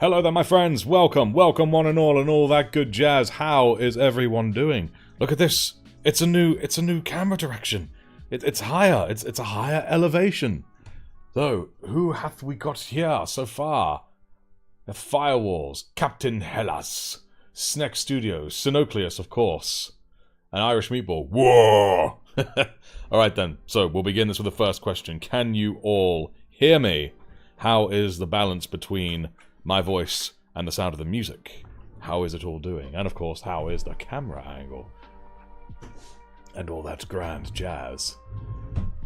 Hello there, my friends. Welcome one and all that good jazz. How is everyone doing? Look at this. It's a new camera direction. It's higher. It's a higher elevation. So, who hath we got here so far? The Firewalls, Captain Hellas, Snack Studios, Sineoclius, of course, and TheIrishMeatball. Whoa! Alright then, so we'll begin this with the first question. Can you all hear me? How is the balance between my voice and the sound of the music? How is it all doing? And of course, how is the camera angle? And all that grand jazz.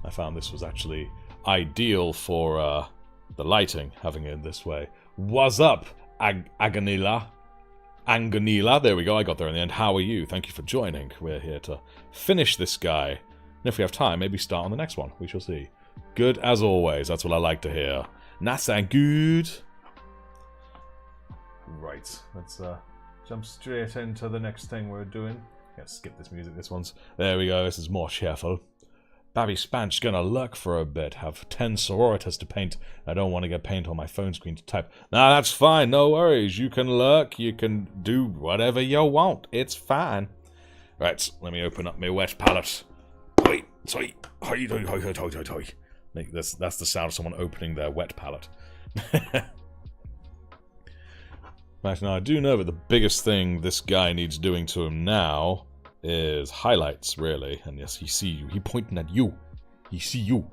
I found this was actually ideal for the lighting, having it this way. What's up, Angonila? Angonila, there we go, I got there in the end. How are you? Thank you for joining. We're here to finish this guy. And if we have time, maybe start on the next one. We shall see. Good as always, that's what I like to hear. Nice and good. Right, let's jump straight into the next thing we're doing. Yeah, skip this music, this one's... There we go, this is more cheerful. Babby Spanch gonna lurk for a bit, have 10 sororitas to paint. I don't want to get paint on my phone screen to type. Nah, that's fine, no worries. You can lurk, you can do whatever you want. It's fine. Right, let me open up my wet palette. Oi, sorry. That's the sound of someone opening their wet palette. Right, now I do know that the biggest thing this guy needs doing to him now is highlights, really. And yes, he see you. He pointing at you. He see you.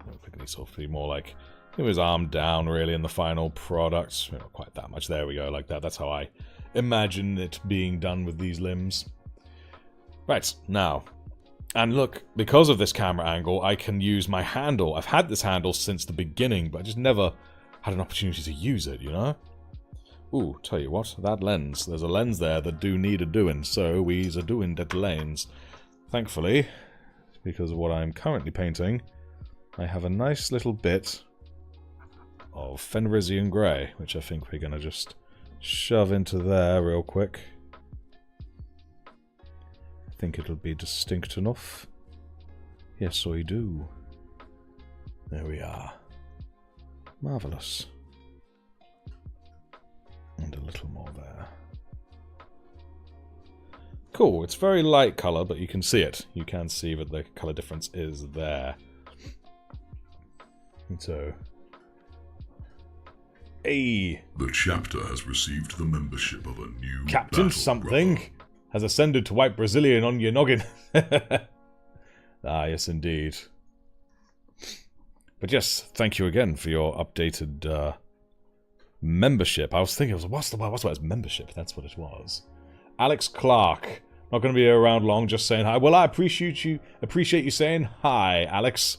I think it needs to be more like his arm down, really, in the final product. Not quite that much. There we go, like that. That's how I imagine it being done with these limbs. Right, now. And look, because of this camera angle, I can use my handle. I've had this handle since the beginning, but I just never had an opportunity to use it, you know? Ooh, tell you what, that lens. There's a lens there that do need a doing, so we's a doing that lens. Thankfully, because of what I'm currently painting, I have a nice little bit of Fenrisian Grey, which I think we're going to just shove into there real quick. I think it'll be distinct enough. Yes, I do. There we are. Marvellous. And a little more there. Cool, it's very light colour, but you can see it. You can see that the colour difference is there. And so... Hey! The chapter has received the membership of a new Captain something brother. Has ascended to white Brazilian on your noggin. Ah, yes indeed. But yes, thank you again for your updated membership. I was thinking, what's the word? Membership. That's what it was. Alex Clark. Not going to be around long, just saying hi. Well, I appreciate you saying hi, Alex.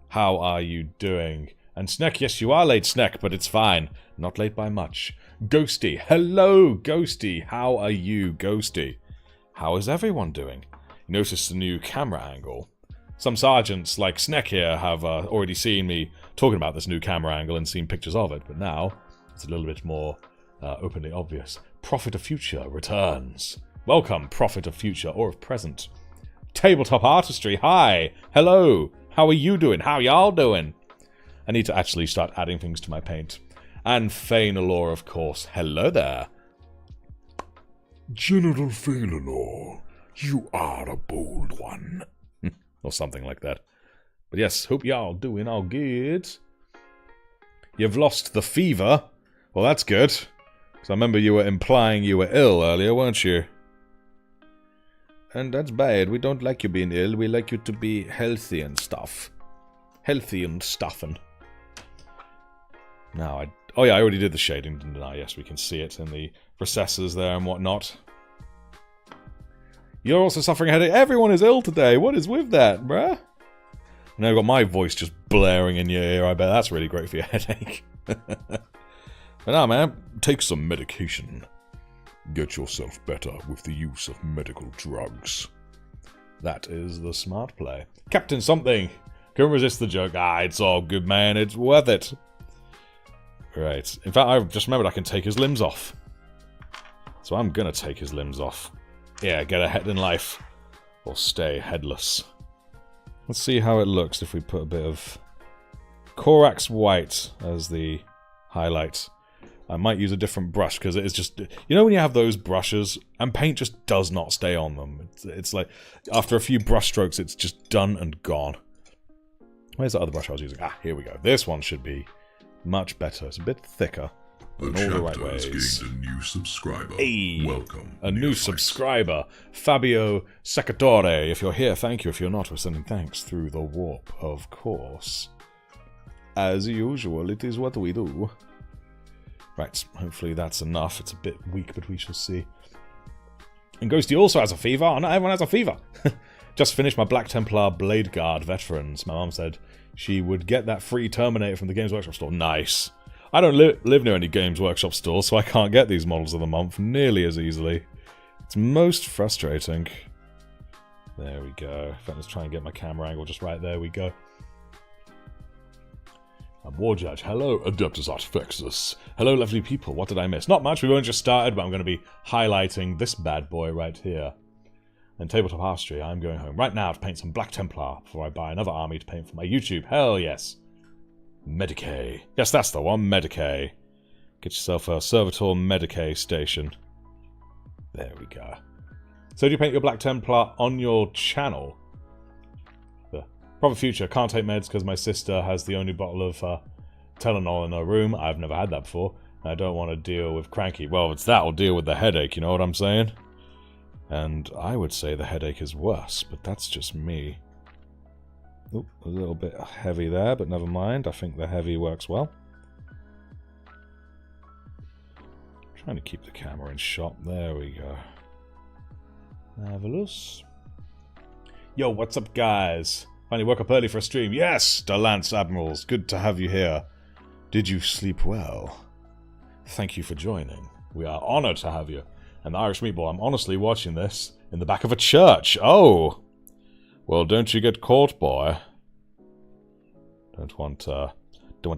How are you doing? And Sneck, yes, you are late, Sneck, but it's fine. Not late by much. Ghosty. Hello, Ghosty. How are you, Ghosty? How is everyone doing? You noticed the new camera angle. Some sergeants, like Sneck here, have already seen me talking about this new camera angle and seen pictures of it, but now it's a little bit more openly obvious. Prophet of Future returns. Welcome, Prophet of Future, or of Present. Tabletop Artistry, hi! Hello! How are you doing? How y'all doing? I need to actually start adding things to my paint. And Pheonix, of course. Hello there. General Pheonix, you are a bold one. Or something like that. But yes, hope y'all doing all good. You've lost the fever. Well, that's good. Because I remember you were implying you were ill earlier, weren't you? And that's bad. We don't like you being ill. We like you to be healthy and stuff. Healthy and stuffing. Now, oh yeah, I already did the shading, didn't I? Yes, we can see it in the recesses there and whatnot. You're also suffering a headache. Everyone is ill today. What is with that, bruh? Now I've got my voice just blaring in your ear. I bet that's really great for your headache. But now, man, take some medication. Get yourself better with the use of medical drugs. That is the smart play. Captain something. Couldn't resist the joke. Ah, it's all good, man. It's worth it. Right. In fact, I just remembered I can take his limbs off. So I'm gonna take his limbs off. Yeah, get ahead in life. Or stay headless. Let's see how it looks if we put a bit of Corax White as the highlight. I might use a different brush, because it is just... You know when you have those brushes, and paint just does not stay on them. It's like, after a few brush strokes, it's just done and gone. Where's the other brush I was using? Ah, here we go. This one should be much better. It's a bit thicker. The in all the right chapter has ways. gained a new subscriber. Hey, Welcome. a new subscriber. Fabio Secatore. If you're here, thank you. If you're not, we're sending thanks through the warp, of course. As usual, it is what we do. Right, hopefully that's enough. It's a bit weak, but we shall see. And Ghosty also has a fever. Oh, not everyone has a fever. Just finished my Black Templar Blade Guard Veterans. My mom said she would get that free Terminator from the Games Workshop store. Nice. I don't live near any Games Workshop stores, so I can't get these models of the month nearly as easily. It's most frustrating. There we go. In fact, let's try and get my camera angle just right. There we go. I'm WarJudge. Hello, Adeptus Artifexus. Hello, lovely people. What did I miss? Not much. We've only just started, but I'm going to be highlighting this bad boy right here. And Tabletop Artistry, I'm going home right now to paint some Black Templar before I buy another army to paint for my YouTube. Hell yes. Medicae. Yes, that's the one. Medicae. Get yourself a Servitor Medicae station. There we go. So do you paint your Black Templar on your channel? The Proper Future. Can't take meds because my sister has the only bottle of Tylenol in her room. I've never had that before. And I don't want to deal with cranky. Well, it's that or deal with the headache, you know what I'm saying? And I would say the headache is worse, but that's just me. Oop, a little bit heavy there, but never mind. I think the heavy works well. Trying to keep the camera in shot. There we go. Marvelous. Yo, what's up, guys? Finally woke up early for a stream. Yes, the Lance Admirals. Good to have you here. Did you sleep well? Thank you for joining. We are honored to have you. And the Irish Meatball, I'm honestly watching this in the back of a church. Oh! Well, don't you get caught, boy. Don't want to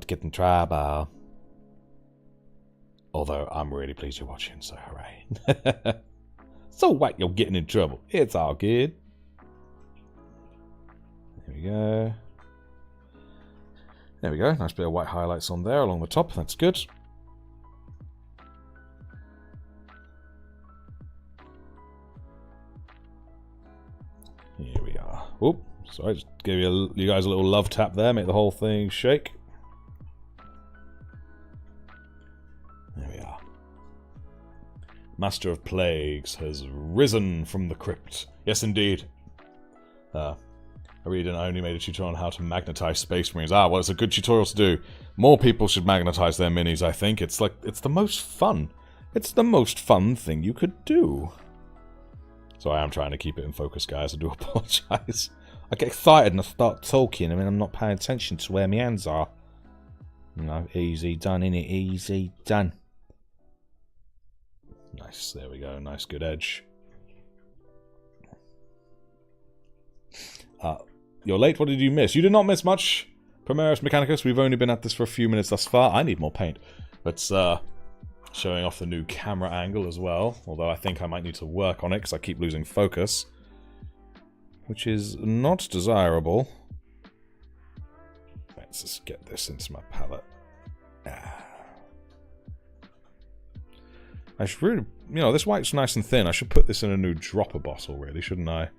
get in trouble. Although, I'm really pleased you're watching, so hooray. So what, you're getting in trouble. It's all good. There we go. There we go. Nice bit of white highlights on there along the top. That's good. Here we are. Oop, sorry, just gave you guys a little love tap there, make the whole thing shake. There we are. Master of Plagues has risen from the crypt. Yes, indeed. I only made a tutorial on how to magnetize Space Marines. Ah, well, it's a good tutorial to do. More people should magnetize their minis, I think. It's the most fun. It's the most fun thing you could do. So I am trying to keep it in focus, guys. I do apologise. I get excited and I start talking. I mean, I'm not paying attention to where my hands are. No, easy done, innit? Easy done. Nice, there we go. Nice, good edge. You're late. What did you miss? You did not miss much, Primaris Mechanicus. We've only been at this for a few minutes thus far. I need more paint. But, showing off the new camera angle as well, although I think I might need to work on it because I keep losing focus, which is not desirable. Let's just get this into my palette. I should really, you know, this white's nice and thin. I should put this in a new dropper bottle, really, shouldn't I?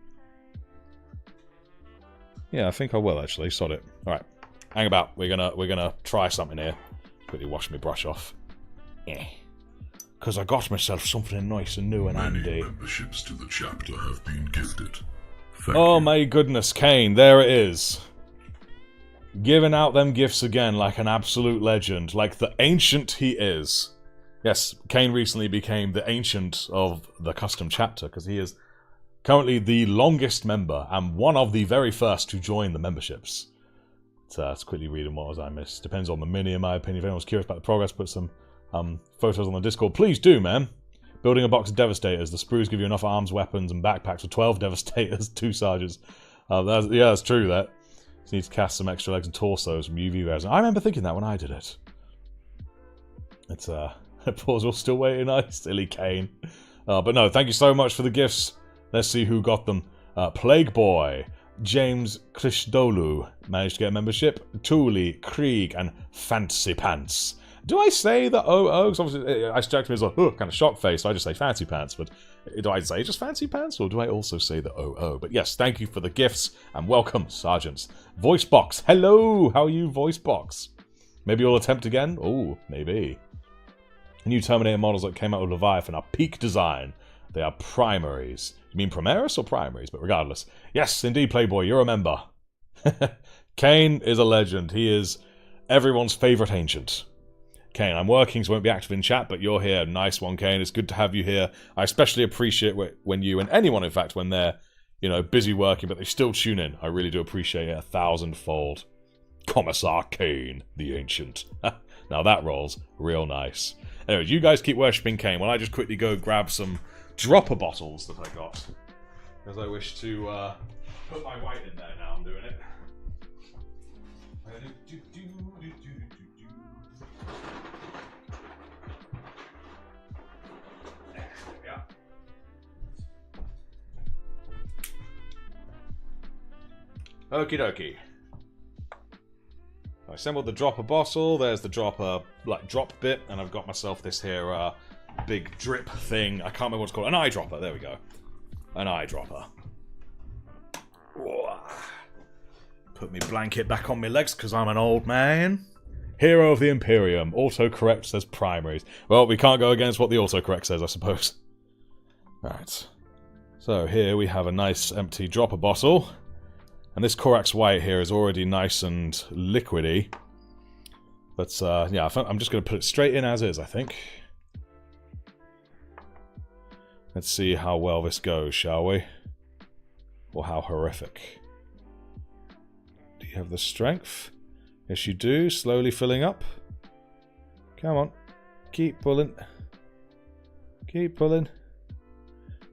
Yeah, I think I will actually. Sod it. All right, hang about. We're gonna try something here. Quickly wash my brush off. Yeah. Because I got myself something nice and new and handy. Many memberships to the chapter have been gifted. Thank oh you. my goodness, Caine, there it is. Giving out them gifts again like an absolute legend, like the ancient he is. Yes, Caine recently became the ancient of the custom chapter, because he is currently the longest member and one of the very first to join the memberships. Let's quickly read them. What was I missed? Depends on the mini, in my opinion. If anyone's curious about the progress, put some photos on the Discord. Please do, man. Building a box of Devastators. The sprues give you enough arms, weapons, and backpacks for 12 Devastators, 2 Sarges. Yeah, that's true, that. Just need to cast some extra legs and torsos from UV resin. I remember thinking that when I did it. It's, pause, we're still waiting. Silly Caine. But no, thank you so much for the gifts. Let's see who got them. Plague Boy, James Christodoulou managed to get a membership. Tollie, Krieg, and Fancy Pants Do I say the OO? Because obviously I struck me as a kind of shock face, so I just say fancy pants. But do I say just fancy pants, or do I also say the OO? But yes, thank you for the gifts, and welcome, Sergeants. Voicebox, hello! How are you, Voicebox? Maybe you'll attempt again? Oh, maybe. New Terminator models that came out with Leviathan are peak design. They are primaries. You mean Primaris or primaries? But regardless. Yes, indeed, Playboy, you're a member. Caine is a legend. He is everyone's favourite ancient. Caine, I'm working, so I won't be active in chat, but you're here. Nice one, Caine. It's good to have you here. I especially appreciate when you, and anyone, in fact, when they're, you know, busy working, but they still tune in. I really do appreciate it 1,000-fold. Commissar Caine, the Ancient. Now that rolls real nice. Anyway, you guys keep worshipping Caine while I just quickly go grab some dropper bottles that I got. Because I wish to put my white in there now I'm doing it. Okie dokie. I assembled the dropper bottle. There's the dropper, drop bit, and I've got myself this here big drip thing. I can't remember what it's called. An eyedropper. There we go. An eyedropper. Put me blanket back on my legs because I'm an old man. Hero of the Imperium. Autocorrect says primaries. Well, we can't go against what the autocorrect says, I suppose. Right. So here we have a nice empty dropper bottle. And this Corax White here is already nice and liquidy. But, yeah, I'm just going to put it straight in as is, I think. Let's see how well this goes, shall we? Or how horrific. Do you have the strength? Yes, you do. Slowly filling up. Come on. Keep pulling. Keep pulling.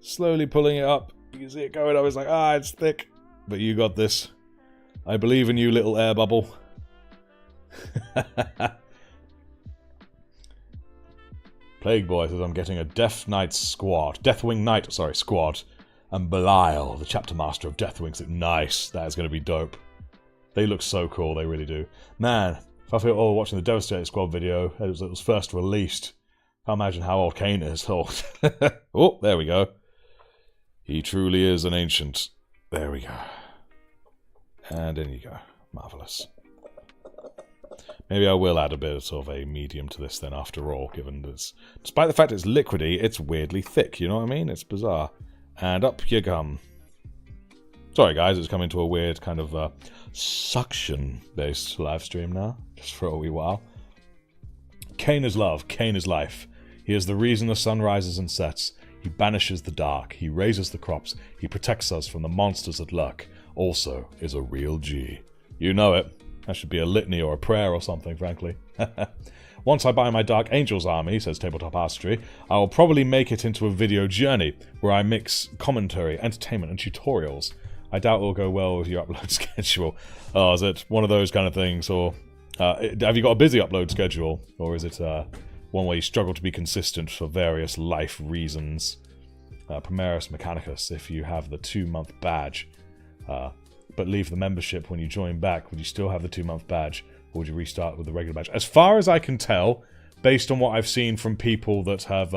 Slowly pulling it up. You can see it going up. It's like, it's thick. But you got this. I believe in you, little air bubble. Plague Boy says I'm getting a Deathwing Knight, squad. And Belial, the chapter master of Deathwings. Nice. That is going to be dope. They look so cool, they really do. Man, if I feel old watching the Devastator Squad video, it was first released. Can't imagine how old Caine is. Oh, there we go. He truly is an ancient. There we go. And in you go. Marvellous. Maybe I will add a bit of a medium to this then after all, given that despite the fact it's liquidy, it's weirdly thick, you know what I mean? It's bizarre. And up you come. Sorry guys, it's coming to a weird kind of suction-based live stream now, just for a wee while. Caine is love, Caine is life. He is the reason the sun rises and sets. He banishes the dark, he raises the crops, he protects us from the monsters that lurk. Also is a real G. You know it. That should be a litany or a prayer or something, frankly. Once I buy my Dark Angels army, says Tabletop Artistry, I will probably make it into a video journey where I mix commentary, entertainment, and tutorials. I doubt it'll go well with your upload schedule. Oh, is it one of those kind of things, or have you got a busy upload schedule, or is it one where you struggle to be consistent for various life reasons? Primaris Mechanicus, if you have the 2-month badge, but leave the membership when you join back, would you still have the 2-month badge, or would you restart with the regular badge? As far as I can tell, based on what I've seen from people that have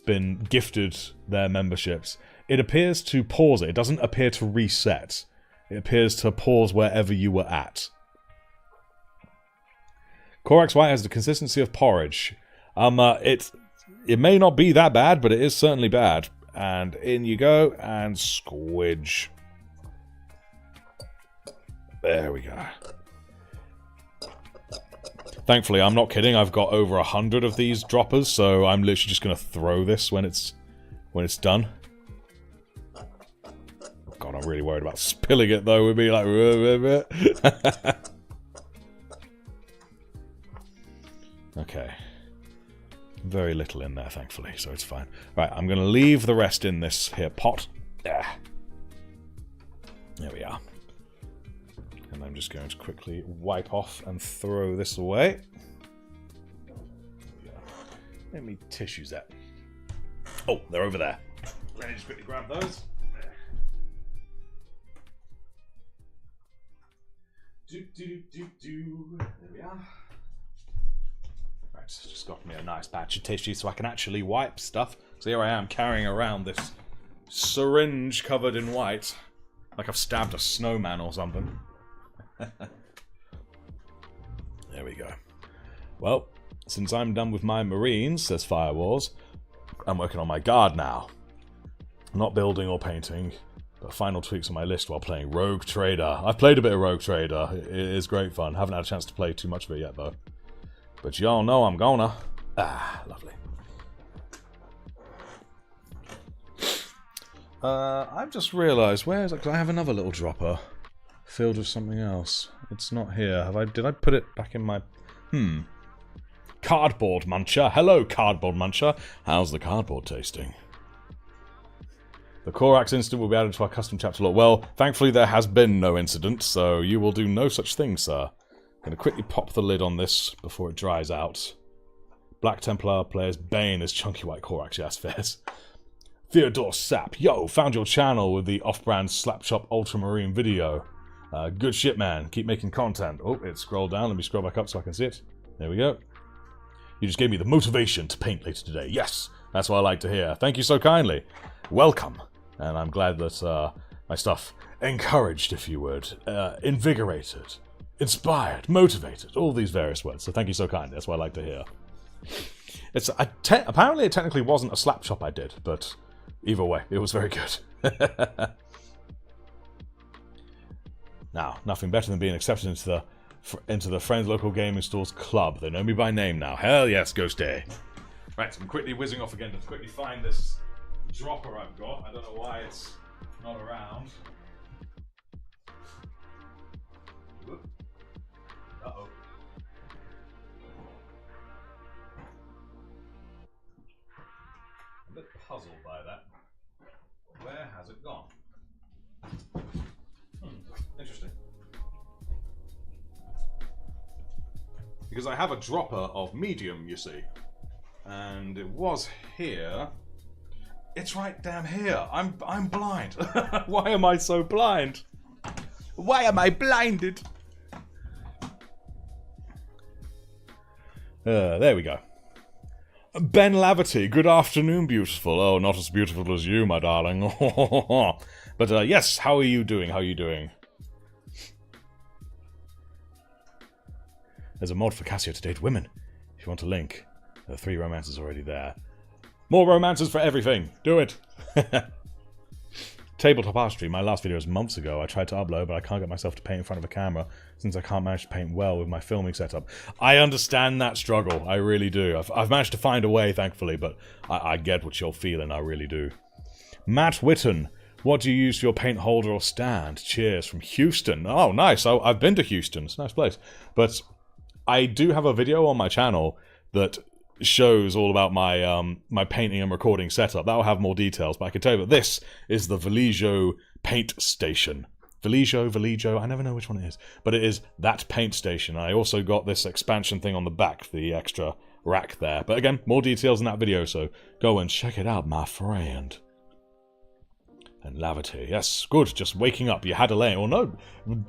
been gifted their memberships, it appears to pause it. It doesn't appear to reset. It appears to pause wherever you were at. Corax White has the consistency of porridge. It may not be that bad, but it is certainly bad. And in you go, and squidge. There we go. Thankfully, I'm not kidding. I've got over 100 of these droppers, so I'm literally just going to throw this when it's done. God, I'm really worried about spilling it, though. We'd be like... Okay. Very little in there, thankfully, so it's fine. Right, I'm going to leave the rest in this here pot. There we are. And I'm just going to quickly wipe off and throw this away. Let me tissues that. Oh, they're over there. Let me just quickly grab those. There we are. Right, just got me a nice batch of tissue so I can actually wipe stuff. So here I am carrying around this syringe covered in white. Like I've stabbed a snowman or something. There we go. Well, since I'm done with my marines, says Firewalls, I'm working on my guard now. Not building or painting, but final tweaks on my list while playing Rogue Trader. I've played a bit of Rogue Trader. It is great fun. Haven't had a chance to play too much of it yet, though. But y'all know I'm gonna. Ah, lovely. I've just realised, where is it? Because I have another little dropper filled with something else. It's not here. Did I put it back in my... Cardboard Muncher. Hello, Cardboard Muncher. How's the cardboard tasting? The Korax incident will be added to our custom chapter log. Well, thankfully there has been no incident, so you will do no such thing, sir. I'm going to quickly pop the lid on this before it dries out. Black Templar players Bane as chunky white Korax. Yes, fairs. Theodore Sapp. Yo, found your channel with the off-brand Slapshop Ultramarine video. Good shit, man. Keep making content. Oh, it scrolled down. Let me scroll back up so I can see it. There we go. You just gave me the motivation to paint later today. Yes, that's what I like to hear. Thank you so kindly. Welcome. And I'm glad that my stuff encouraged, if you would, invigorated, inspired, motivated, all these various words. So thank you so kindly. That's what I like to hear. Apparently it technically wasn't a slap shop I did, but either way, it was very good. Now, nothing better than being accepted into the Friends Local Gaming Stores Club. They know me by name now. Hell yes, Ghost Day. Right, so I'm quickly whizzing off again to quickly find this dropper I've got. I don't know why it's not around. Uh-oh. I'm a bit puzzled by that. Where has it gone? Interesting. Because I have a dropper of medium, you see. And it was here. It's right down here. I'm blind. Why am I so blind? Why am I blinded? There we go. Ben Laverty, good afternoon, beautiful. Oh, not as beautiful as you, my darling. But yes, how are you doing? How are you doing? There's a mod for Cassio to date women. If you want a link, there are 3 romances already there. More romances for everything. Do it. Tabletop archery. My last video was months ago. I tried to upload, but I can't get myself to paint in front of a camera since I can't manage to paint well with my filming setup. I understand that struggle. I really do. I've managed to find a way, thankfully, but I get what you're feeling. I really do. Matt Whitten. What do you use for your paint holder or stand? Cheers from Houston. Oh, nice. I've been to Houston. It's a nice place. But I do have a video on my channel that shows all about my my painting and recording setup. That'll have more details, but I can tell you that this is the Vallejo paint station. Vallejo, I never know which one it is. But it is that paint station. I also got this expansion thing on the back, the extra rack there. But again, more details in that video, so go and check it out, my friend. And Laverty, yes, good, just waking up. You had a lay-in. Well, no.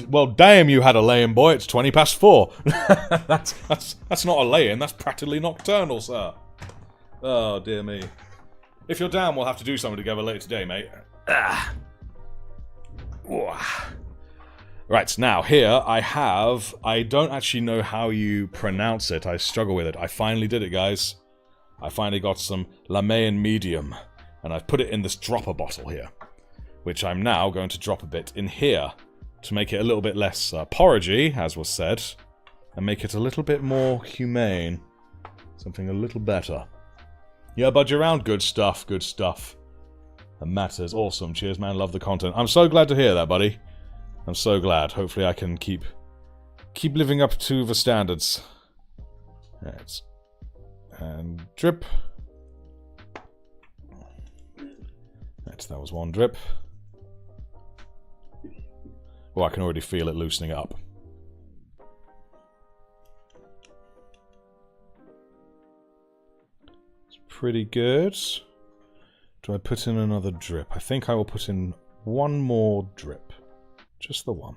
Well, damn, you had a lay-in, boy. It's 4:20. That's not a lay-in. That's practically nocturnal, sir. Oh, dear me. If you're down, we'll have to do something together later today, mate. Right, now, here I don't actually know how you pronounce it. I struggle with it. I finally did it, guys. I finally got some Lamean medium. And I've put it in this dropper bottle here, which I'm now going to drop a bit in here to make it a little bit less porridgey, as was said, and make it a little bit more humane. Something a little better. Yeah, budge around. Good stuff, good stuff. And Matt says, awesome. Cheers, man. Love the content. I'm so glad to hear that, buddy. I'm so glad. Hopefully I can keep living up to the standards. Right. And drip. Right, that was one drip. Oh, I can already feel it loosening up. It's pretty good. Do I put in another drip? I think I will put in one more drip. Just the one.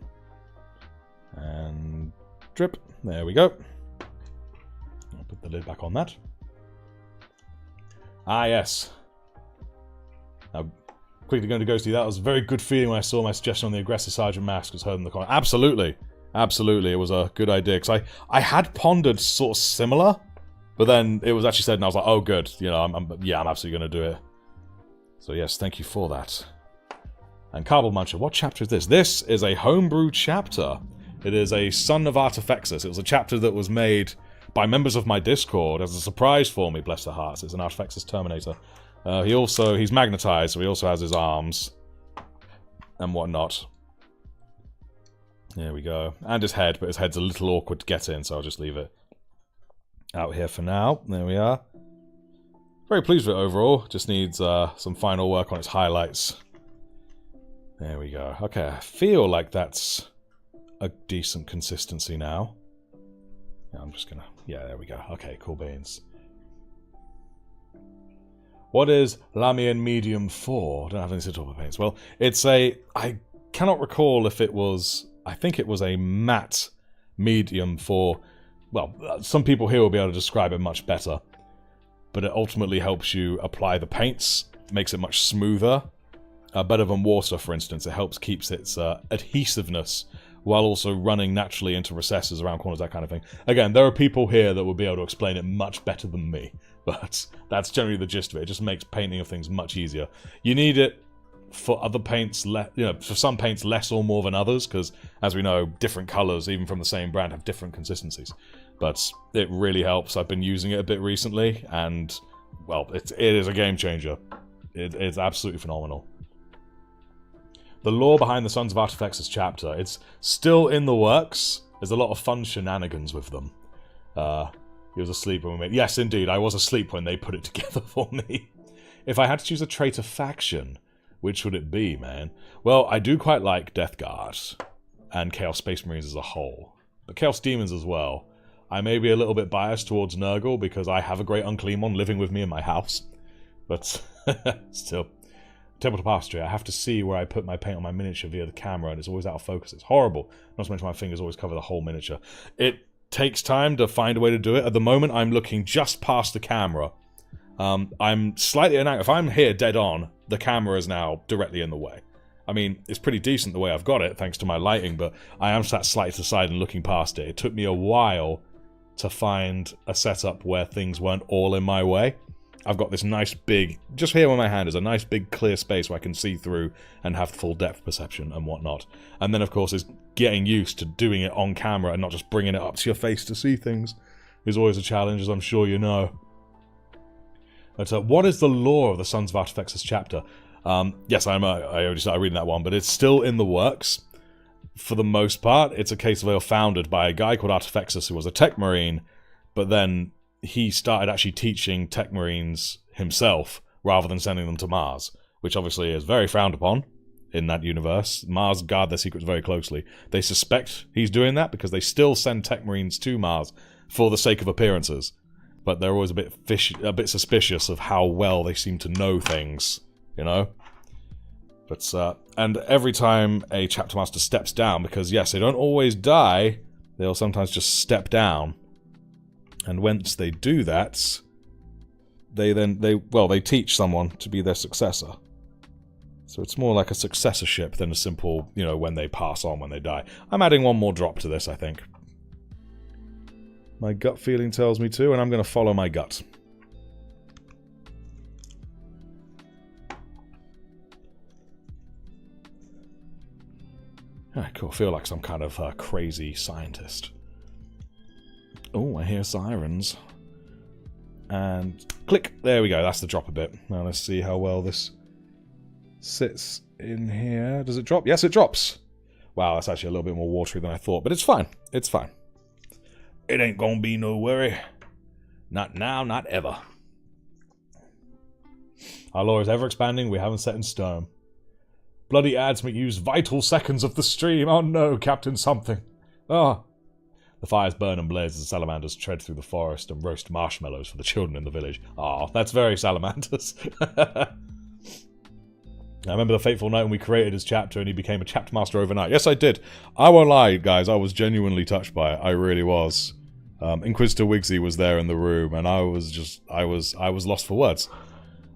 And drip. There we go. Put the lid back on that. Ah, yes. Now, quickly going to go see that. It was a very good feeling when I saw my suggestion on the aggressive sergeant mask was heard in the comment. Absolutely. Absolutely. It was a good idea. Because I had pondered sort of similar, but then it was actually said and I was like, oh, good. You know, I'm absolutely going to do it. So yes, thank you for that. And Cardboard Muncher, what chapter is this? This is a homebrew chapter. It is a Son of Artifexus. It was a chapter that was made by members of my Discord as a surprise for me, bless their hearts. It's an Artifexus Terminator. He's magnetized, so he also has his arms and whatnot. There we go. And his head, but his head's a little awkward to get in, so I'll just leave it out here for now. There we are. Very pleased with it overall. Just needs some final work on its highlights. There we go. Okay, I feel like that's a decent consistency now. Yeah, I'm just gonna... Yeah, there we go. Okay, cool beans. What is Lamian Medium 4? I don't have any Citrus paints. Well, it's a... I cannot recall if it was... I think it was a matte medium for... Well, some people here will be able to describe it much better. But it ultimately helps you apply the paints, makes it much smoother. Better than water, for instance. It helps keeps its adhesiveness while also running naturally into recesses around corners, that kind of thing. Again, there are people here that will be able to explain it much better than me. But that's generally the gist of it. It just makes painting of things much easier. You need it for other paints, for some paints less or more than others, because, as we know, different colours, even from the same brand, have different consistencies. But it really helps. I've been using it a bit recently, and, well, it is a game changer. It's absolutely phenomenal. The lore behind the Sons of Artifexus chapter, it's still in the works. There's a lot of fun shenanigans with them. He was asleep when we made... Yes, indeed, I was asleep when they put it together for me. If I had to choose a traitor faction, which would it be, man? Well, I do quite like Death Guard and Chaos Space Marines as a whole. But Chaos Demons as well. I may be a little bit biased towards Nurgle because I have a great Uncleamon living with me in my house. But still... Temple to Pastry, I have to see where I put my paint on my miniature via the camera, and it's always out of focus. It's horrible. Not to mention my fingers always cover the whole miniature. It takes time to find a way to do it. At the moment, I'm looking just past the camera. I'm slightly inactive. If I'm here dead on, the camera is now directly in the way. I mean, it's pretty decent the way I've got it, thanks to my lighting, but I am sat slightly to the side and looking past it. It took me a while to find a setup where things weren't all in my way. I've got this nice big, just here where my hand is, a nice big clear space where I can see through and have full depth perception and whatnot. And then, of course, is getting used to doing it on camera and not just bringing it up to your face to see things is always a challenge, as I'm sure you know. But what is the lore of the Sons of Artifexus chapter? Yes, I already started reading that one, but it's still in the works. For the most part, it's a case of they were founded by a guy called Artifexus who was a tech marine, but then he started actually teaching tech marines himself rather than sending them to Mars, which obviously is very frowned upon in that universe. Mars guard their secrets very closely. They suspect he's doing that because they still send tech marines to Mars for the sake of appearances, but they're always a bit suspicious of how well they seem to know things, you know? But and every time a chapter master steps down, because yes, they don't always die, they'll sometimes just step down. And once they do that, they teach someone to be their successor. So it's more like a successorship than a simple, you know, when they pass on, when they die. I'm adding one more drop to this, I think. My gut feeling tells me to, and I'm going to follow my gut. Alright, cool. I feel like some kind of crazy scientist. Oh, I hear sirens. And click! There we go, that's the drop a bit. Now let's see how well this sits in here. Does it drop? Yes, it drops! Wow, that's actually a little bit more watery than I thought, but it's fine. It's fine. It ain't gonna be no worry. Not now, not ever. Our lore is ever expanding, we haven't set in stone. Bloody ads make use vital seconds of the stream. Oh no, Captain Something. Oh. The fires burn and blaze as the salamanders tread through the forest and roast marshmallows for the children in the village. Oh, that's very salamanders. I remember the fateful night when we created his chapter and he became a chapter master overnight. Yes, I did. I won't lie, guys. I was genuinely touched by it. I really was. Inquisitor Wigsy was there in the room, and I was lost for words.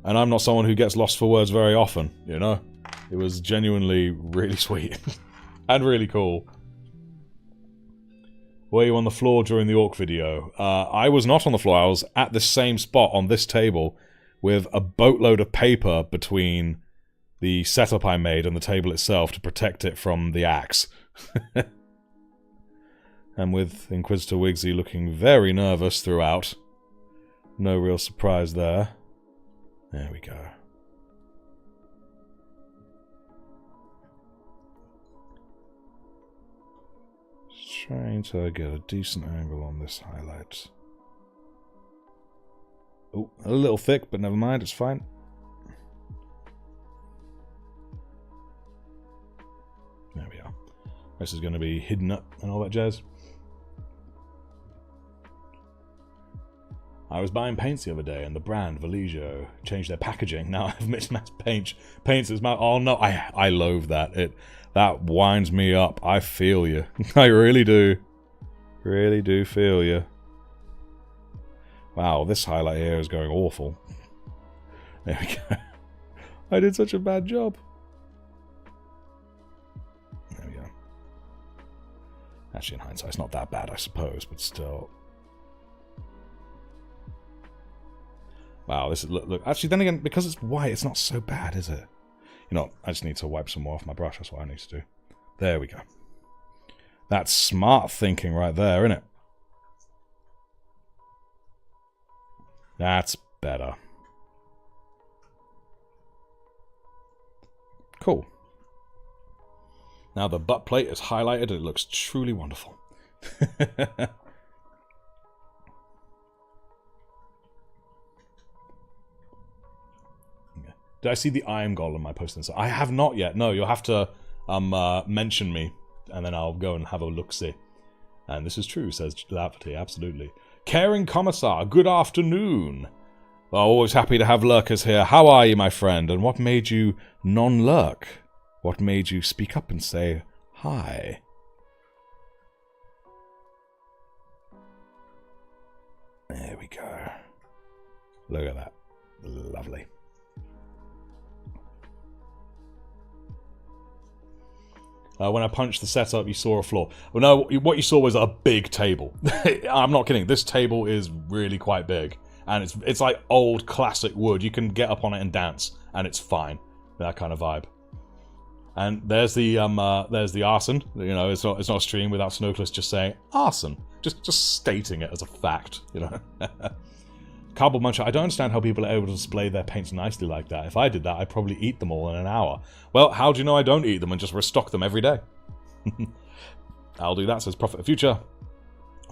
And I'm not someone who gets lost for words very often, you know? It was genuinely really sweet. And really cool. Were you on the floor during the orc video? I was not on the floor. I was at the same spot on this table with a boatload of paper between the setup I made and the table itself to protect it from the axe. And with Inquisitor Wigsy looking very nervous throughout. No real surprise there. There we go. Just trying to get a decent angle on this highlight. Oh, a little thick, but never mind, it's fine. There we are. This is going to be hidden up and all that jazz. I was buying paints the other day, and the brand, Vallejo, changed their packaging. Now I have mismatched paints as my... Oh no, I loathe that. That winds me up. I feel you. I really do. Really do feel you. Wow, this highlight here is going awful. There we go. I did such a bad job. There we go. Actually, in hindsight, it's not that bad, I suppose, but still... Wow, this is look. Actually, then again, because it's white, it's not so bad, is it? You know, I just need to wipe some more off my brush. That's what I need to do. There we go. That's smart thinking right there, isn't it? That's better. Cool. Now the butt plate is highlighted. It looks truly wonderful. Did I see the Iron Golem I posted? I have not yet. No, you'll have to mention me, and then I'll go and have a look-see. And this is true, says Laverty, absolutely. Caring Commissar, good afternoon. Well, always happy to have lurkers here. How are you, my friend? And what made you non-lurk? What made you speak up and say hi? There we go. Look at that. Lovely. When I punched the setup, you saw a floor. Well, no, what you saw was a big table. I'm not kidding. This table is really quite big. And it's like old classic wood. You can get up on it and dance, and it's fine. That kind of vibe. And there's the arson. You know, it's not a stream without Sineoclius just saying arson. Just stating it as a fact, you know. Cardboard Muncher, I don't understand how people are able to display their paints nicely like that. If I did that, I'd probably eat them all in an hour. Well, how do you know I don't eat them and just restock them every day? I'll do that, says Prophet of Future.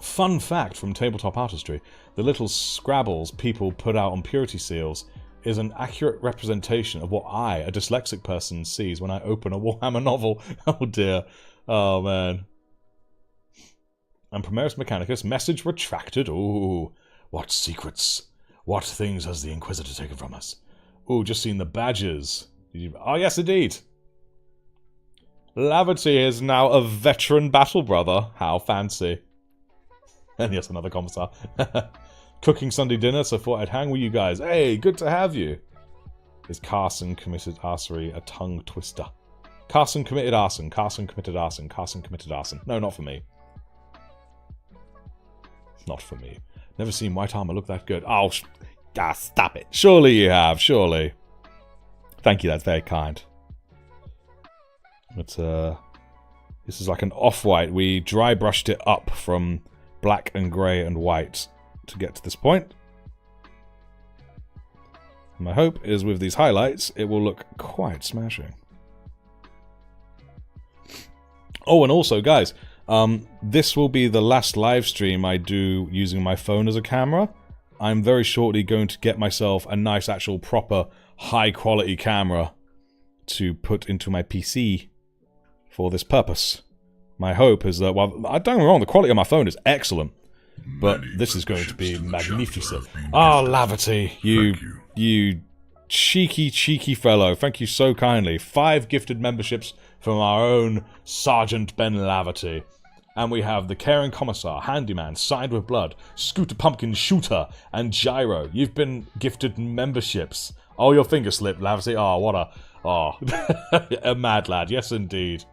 Fun fact from Tabletop Artistry. The little scrabbles people put out on purity seals is an accurate representation of what I, a dyslexic person, sees when I open a Warhammer novel. Oh dear. Oh man. And Primaris Mechanicus, message retracted. Ooh, what secrets? What things has the Inquisitor taken from us? Ooh, just seen the badges. Oh, yes, indeed. Laverty is now a veteran battle brother. How fancy. And yes, another commissar. Cooking Sunday dinner, so thought I'd hang with you guys. Hey, good to have you. Is Carson committed arsery a tongue twister? Carson committed arson. Carson committed arson. Carson committed arson. No, not for me. Not for me. Never seen white armor look that good. Oh, stop it. Surely you have, surely. Thank you, that's very kind. But, this is like an off-white. We dry brushed it up from black and grey and white to get to this point. My hope is with these highlights, it will look quite smashing. Oh, and also, guys, this will be the last live stream I do using my phone as a camera. I'm very shortly going to get myself a nice, actual, proper, high-quality camera to put into my PC for this purpose. My hope is that, well, don't get me wrong, the quality of my phone is excellent, but this is going to be magnificent. Oh, Laverty, you cheeky, cheeky fellow. Thank you so kindly. 5 gifted memberships from our own Sergeant Ben Laverty. And we have the Caring Commissar, Handyman, Signed with Blood, Scooter Pumpkin Shooter, and Gyro. You've been gifted memberships. Oh, your finger slipped, Laverty. Oh, what a... Oh, a mad lad. Yes, indeed.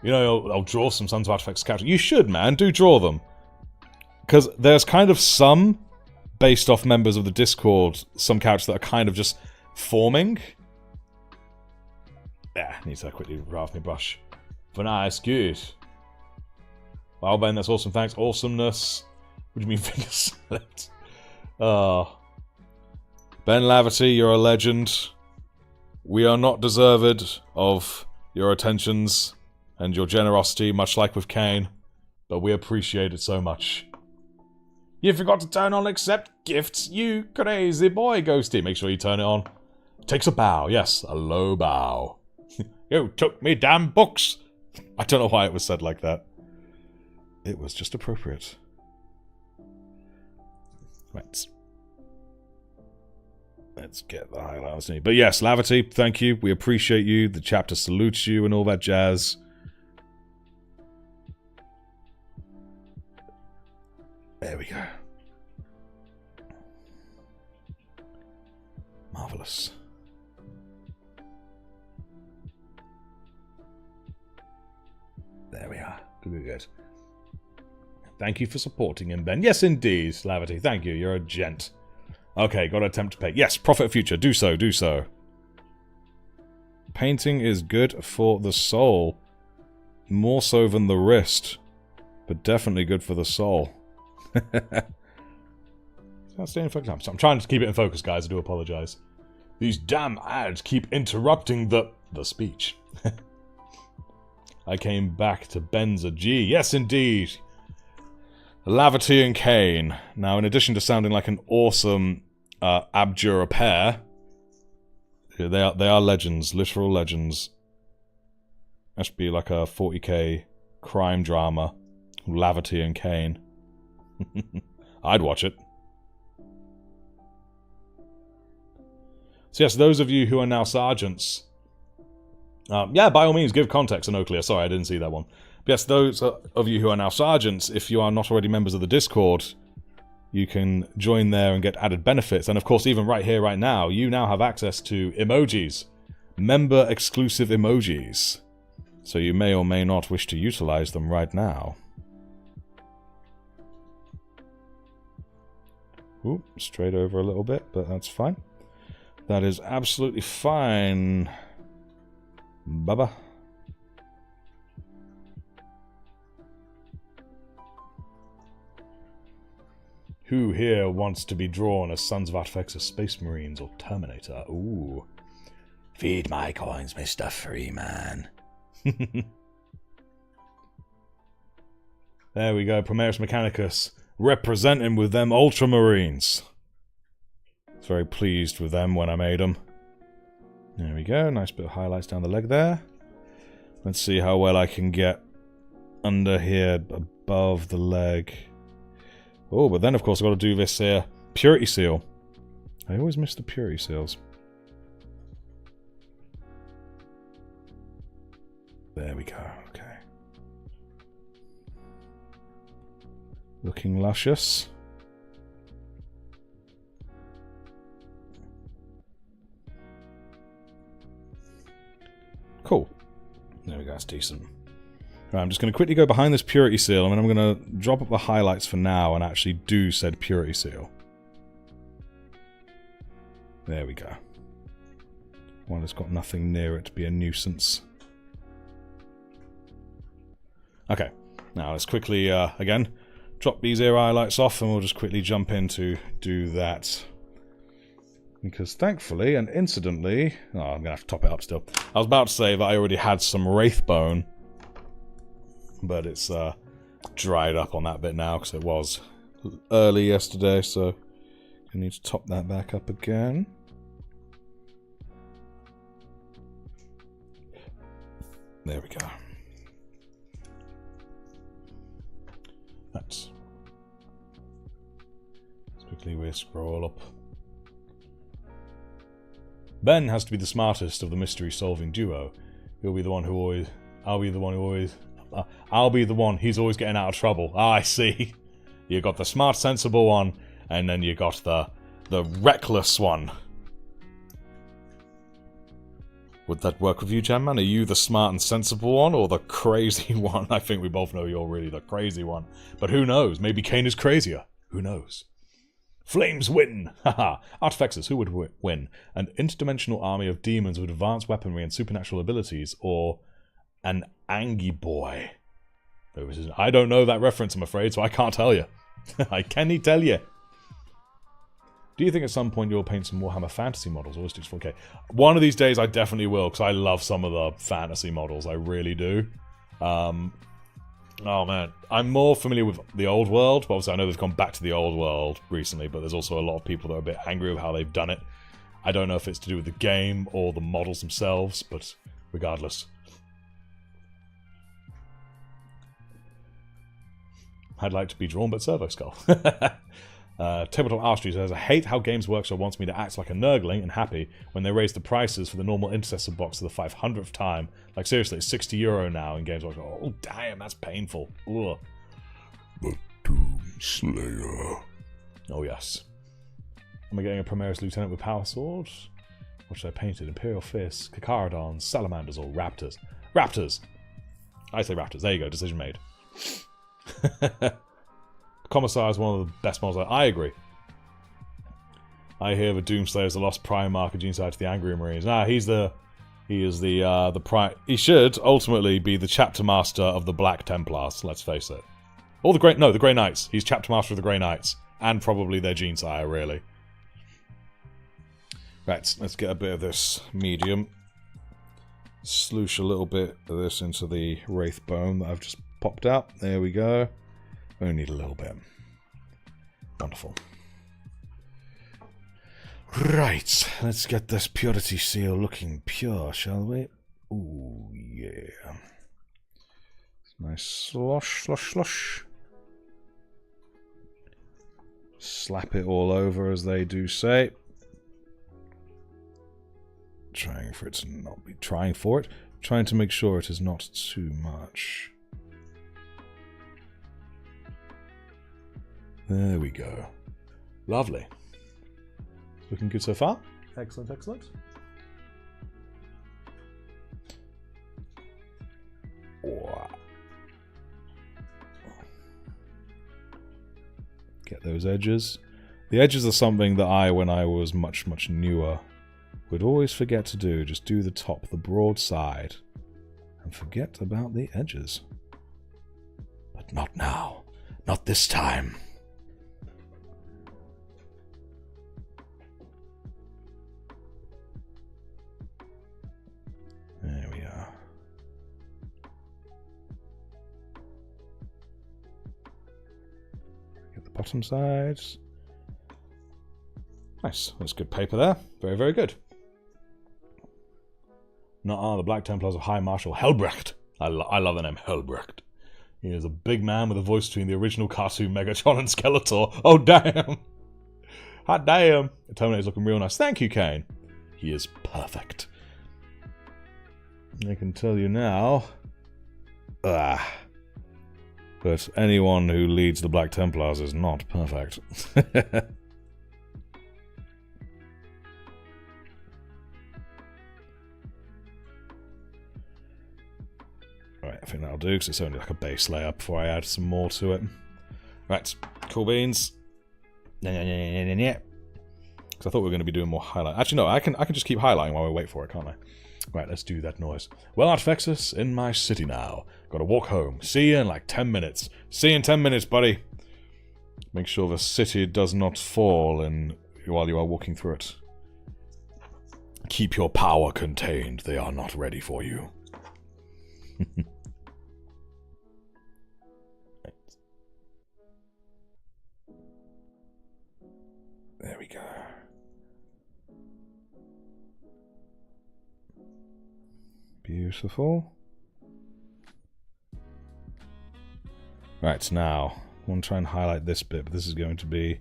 You know, I'll draw some Sons of Artifacts characters. You should, man. Do draw them. Because there's kind of some, based off members of the Discord, some characters that are kind of just forming. Yeah, need to quickly graph my brush. For nice, good. Wow, Ben, that's awesome. Thanks. Awesomeness. What do you mean, finger slipped? Ben Laverty, you're a legend. We are not deserved of your attentions and your generosity, much like with Caine, but we appreciate it so much. You forgot to turn on accept gifts, you crazy boy, Ghosty. Make sure you turn it on. Takes a bow, yes, a low bow. You took me damn books. I don't know why it was said like that. It was just appropriate. Right. Let's get the highlights. But yes, Laverty, thank you. We appreciate you. The chapter salutes you and all that jazz. There we go. Marvelous. There we are. Good, good. Thank you for supporting him, Ben. Yes, indeed, Laverty. Thank you. You're a gent. Okay, got to attempt to pay. Yes, profit future. Do so, do so. Painting is good for the soul. More so than the wrist. But definitely good for the soul. That's staying in focus. I'm trying to keep it in focus, guys. I do apologize. These damn ads keep interrupting the speech. I came back to Benza G. Yes, indeed. Laverty and Caine. Now, in addition to sounding like an awesome abjure pair, they are legends, literal legends. That should be like a 40k crime drama. Laverty and Caine. I'd watch it. So yes, those of you who are now sergeants, yeah, by all means, give context, Sineoclius. Sorry, I didn't see that one. But yes, those of you who are now sergeants, if you are not already members of the Discord, you can join there and get added benefits. And of course, even right here, right now, you now have access to emojis. Member-exclusive emojis. So you may or may not wish to utilize them right now. Ooh, straight over a little bit, but that's fine. That is absolutely fine. Baba. Who here wants to be drawn as Sons of Artifacts or Space Marines or Terminator? Ooh. Feed my coins, Mr. Freeman. There we go, Primaris Mechanicus. Representing with them Ultramarines. I was very pleased with them when I made them. There we go, nice bit of highlights down the leg there. Let's see how well I can get under here, above the leg. Oh, but then of course I've got to do this here. Purity seal. I always miss the purity seals. There we go, okay. Looking luscious. Cool. There we go, that's decent. Right, I'm just going to quickly go behind this purity seal, and then I'm going to drop up the highlights for now and actually do said purity seal. There we go. One that's got nothing near it to be a nuisance. Okay, now let's quickly, again, drop these ear highlights off, and we'll just quickly jump in to do that. Because thankfully, and incidentally... Oh, I'm going to have to top it up still. I was about to say that I already had some Wraithbone, but it's dried up on that bit now, because it was early yesterday, so I need to top that back up again. There we go. Let's quickly we scroll up. Ben has to be the smartest of the mystery-solving duo. He'll be the one who I'll be the one who always... I'll be the one he's always getting out of trouble. Ah, I see. You got the smart, sensible one, and then you got the reckless one. Would that work with you, Jam Man? Are you the smart and sensible one, or the crazy one? I think we both know you're really the crazy one. But who knows? Maybe Caine is crazier. Who knows? Flames win! Haha. Artifactors, who would win? An interdimensional army of demons with advanced weaponry and supernatural abilities, or an Angie boy? I don't know that reference, I'm afraid, so I can't tell you. I can't tell you. Do you think at some point you'll paint some Warhammer fantasy models, or just 4K? One of these days I definitely will, because I love some of the fantasy models, I really do. Oh man, I'm more familiar with the old world, but obviously I know they've gone back to the old world recently, but there's also a lot of people that are a bit angry with how they've done it. I don't know if it's to do with the game or the models themselves, but regardless. I'd like to be drawn, but Servo Skull. Tabletop Archery says, I hate how Games Workshop wants me to act like a nerdling and happy when they raise the prices for the normal Intercessor box for the 500th time. Like, seriously, it's €60 now in Games Workshop. Oh, damn, that's painful. Ugh. The Doomslayer. Oh, yes. Am I getting a Primaris Lieutenant with Power Sword? What should I paint it? Imperial Fists, Cacarodons, Salamanders, or Raptors? Raptors! I say Raptors. There you go, decision made. Commissar is one of the best models. I agree. I hear the Doomslayer is the lost Primarch of Genocide to the Angry Marines. Nah, he is the he should ultimately be the chapter master of the Black Templars, let's face it. Or the Grey Knights. He's chapter master of the Grey Knights. And probably their Genesire, really. Right, let's get a bit of this medium. Sloosh a little bit of this into the Wraith Bone that I've just popped out. There we go. We only need a little bit. Wonderful. Right, let's get this purity seal looking pure, shall we? Ooh, yeah. Nice slosh, slosh, slosh. Slap it all over, as they do say. Trying to make sure it is not too much. There we go. Lovely. Looking good so far. Excellent, excellent. Get those edges. The edges are something that when I was much, much newer, would always forget to do. Just do the top, the broad side, and forget about the edges. But not now. Not this time. There we are. Get the bottom sides. Nice. That's good paper there. Very, very good. Not the Black Templars of High Marshal Helbrecht. I love the name Helbrecht. He is a big man with a voice between the original cartoon Megatron and Skeletor. Oh, damn. Hot damn. The Terminator's looking real nice. Thank you, Caine. He is perfect. I can tell you now. But anyone who leads the Black Templars is not perfect. Right, I think that'll do, because it's only like a base layer before I add some more to it. Right, cool beans. Because I thought we were going to be doing more highlight. Actually, no, I can just keep highlighting while we wait for it, can't I? Right, let's do that noise. Well, Artifexus, in my city now. Gotta walk home. See you in like 10 minutes. See you in 10 minutes, buddy. Make sure the city does not fall while you are walking through it. Keep your power contained. They are not ready for you. There we go. Beautiful. Right, now, I want to try and highlight this bit, but this is going to be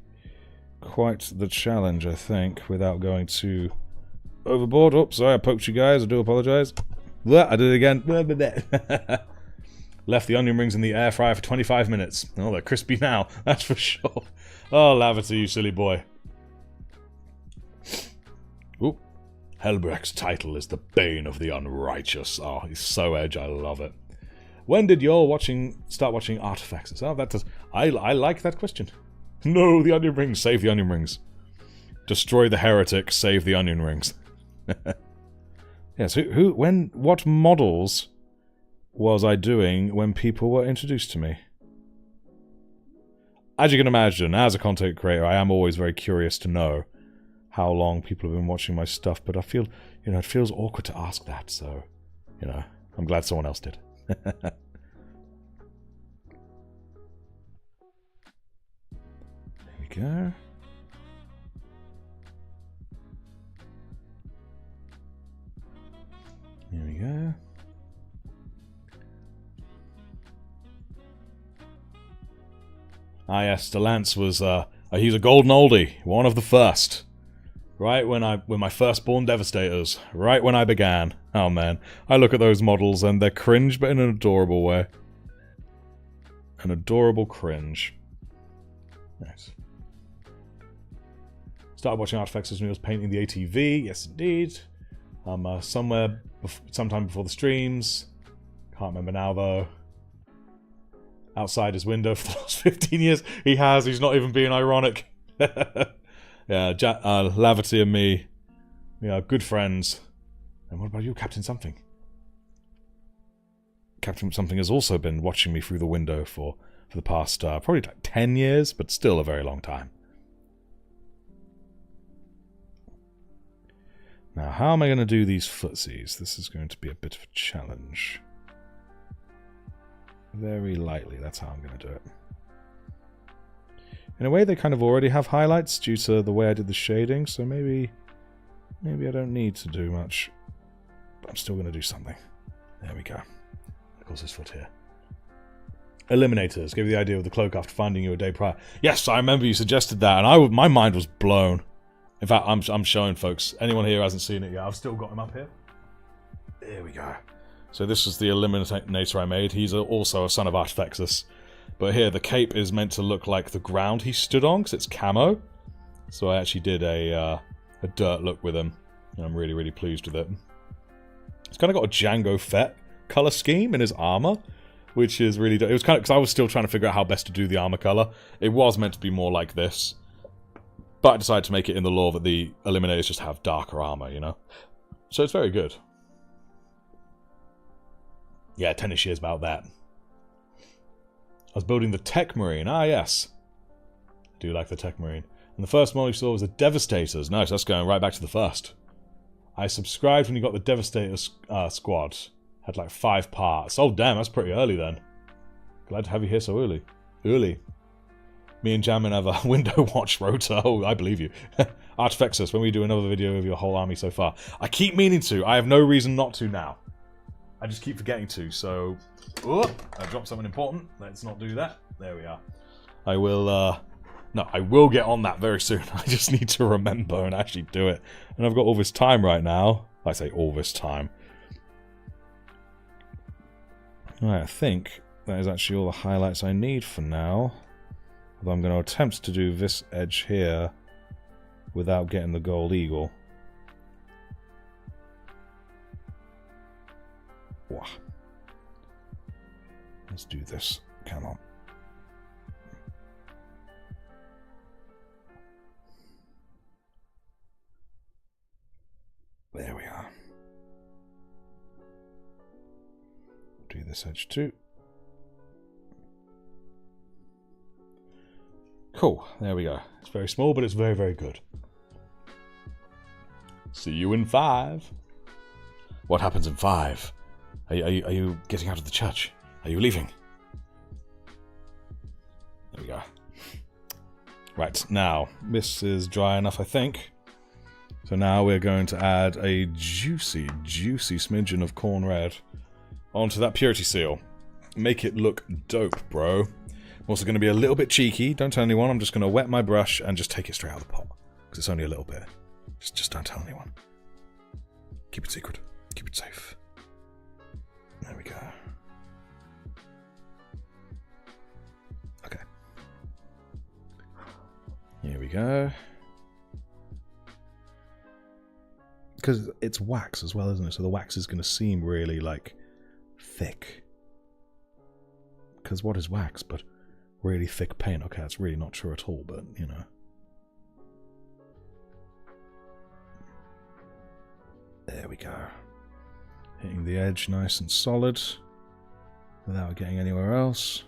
quite the challenge, I think, without going too overboard. Oops, sorry, I poked you guys. I do apologize. I did it again. Left the onion rings in the air fryer for 25 minutes. Oh, they're crispy now. That's for sure. Oh, Laverty, you silly boy. Ooh. Helbrecht's title is the bane of the unrighteous. Oh, he's so edge. I love it. When did you start watching Artifacts? Oh, that does. I like that question. No, the onion rings. Save the onion rings. Destroy the heretic. Save the onion rings. Yes. What models was I doing when people were introduced to me? As you can imagine, as a content creator, I am always very curious to know how long people have been watching my stuff, but I feel, it feels awkward to ask that, so, I'm glad someone else did. There we go. There we go. Ah yes, Delance was, he's a golden oldie, one of the first. Right when my firstborn Devastators, right when I began. Oh man, I look at those models and they're cringe, but in an adorable way. An adorable cringe. Nice. Started watching Artifacts as when I was painting the ATV, yes indeed. Sometime before the streams. Can't remember now though. Outside his window for the last 15 years. He's not even being ironic. Yeah, Laverty and me, we are good friends. And what about you, Captain Something? Captain Something has also been watching me through the window for the past, probably like 10 years, but still a very long time. Now, how am I going to do these footsies? This is going to be a bit of a challenge. Very lightly, that's how I'm going to do it. In a way, they kind of already have highlights due to the way I did the shading, so maybe I don't need to do much. But I'm still going to do something. There we go. Of course, this foot here. Eliminators. Gave you the idea of the cloak after finding you a day prior. Yes, I remember you suggested that, and my mind was blown. In fact, I'm showing folks. Anyone here who hasn't seen it yet, I've still got him up here. There we go. So this is the Eliminator I made. He's also a son of Artifexus. But here, the cape is meant to look like the ground he stood on, because it's camo. So I actually did a dirt look with him, and I'm really, really pleased with it. It's kind of got a Jango Fett colour scheme in his armour, which is really... It was kind of... Because I was still trying to figure out how best to do the armour colour. It was meant to be more like this. But I decided to make it in the lore that the Eliminators just have darker armour, So it's very good. Yeah, 10-ish years about that. I was building the Tech Marine. Ah, yes. I do like the Tech Marine. And the first model you saw was the Devastators. Nice, that's going right back to the first. I subscribed when you got the Devastators squad. Had like 5 parts. Oh, damn, that's pretty early then. Glad to have you here so early. Me and Jammin have a window watch rota. Oh, I believe you. Artifexus, when we do another video of your whole army so far. I keep meaning to. I have no reason not to now. I just keep forgetting to, so... Oh, I dropped something important. Let's not do that. There we are. I will, no, I will get on that very soon. I just need to remember and actually do it. And I've got all this time right now. I say all this time. Right, I think that is actually all the highlights I need for now. Although I'm going to attempt to do this edge here without getting the gold eagle. Wow. Let's do this. Come on. There we are. Do this edge too. Cool. There we go. It's very small, but it's very, very good. See you in 5. What happens in 5? Are you getting out of the church? Are you leaving? There we go. Right, now, this is dry enough, I think. So now we're going to add a juicy, juicy smidgen of corn red onto that purity seal. Make it look dope, bro. I'm also going to be a little bit cheeky. Don't tell anyone. I'm just going to wet my brush and just take it straight out of the pot. Because it's only a little bit. Just don't tell anyone. Keep it secret. Keep it safe. go. Because it's wax as well, isn't it? So the wax is going to seem really, like, thick. Because what is wax but really thick paint? Okay, that's really not true at all, but, you know. There we go. Hitting the edge nice and solid without getting anywhere else.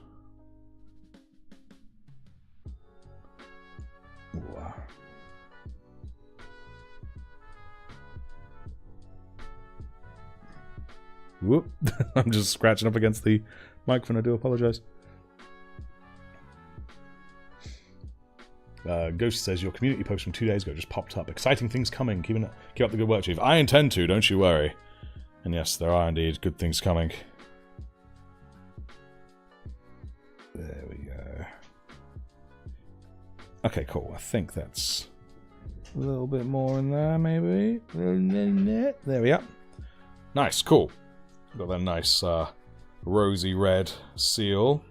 Wow. Whoop. I'm just scratching up against the microphone, I do apologise. Ghost says, your community post from 2 days ago just popped up. Exciting things coming. Keep up the good work, Chief. I intend to, don't you worry. And yes, there are indeed good things coming. There we go. Okay, cool. I think that's a little bit more in there, maybe. There we are. Nice, cool. Got that nice rosy red seal.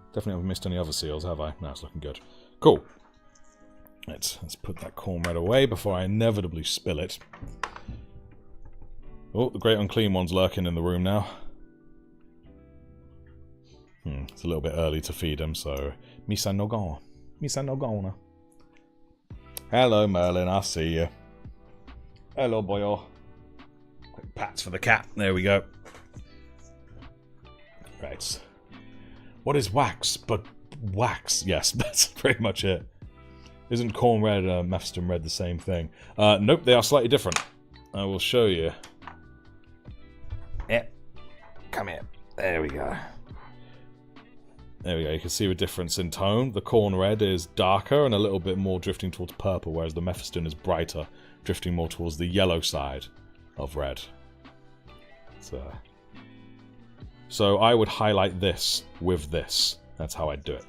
Definitely haven't missed any other seals, have I? No, it's looking good. Cool. Let's put that corn red away before I inevitably spill it. Oh, the great unclean one's lurking in the room now. It's a little bit early to feed him, so... Misa no gone. Misa no gonna. Hello, Merlin, I see you. Hello, boyo. Quick pats for the cat. There we go. Right. What is wax but wax? Yes, that's pretty much it. Isn't corn red and Mephiston red the same thing? Nope, they are slightly different. I will show you. Yeah. Come here. There we go. There we go. You can see a difference in tone. The corn red is darker and a little bit more drifting towards purple, whereas the Mephiston is brighter, drifting more towards the yellow side of red. So I would highlight this with this. That's how I'd do it.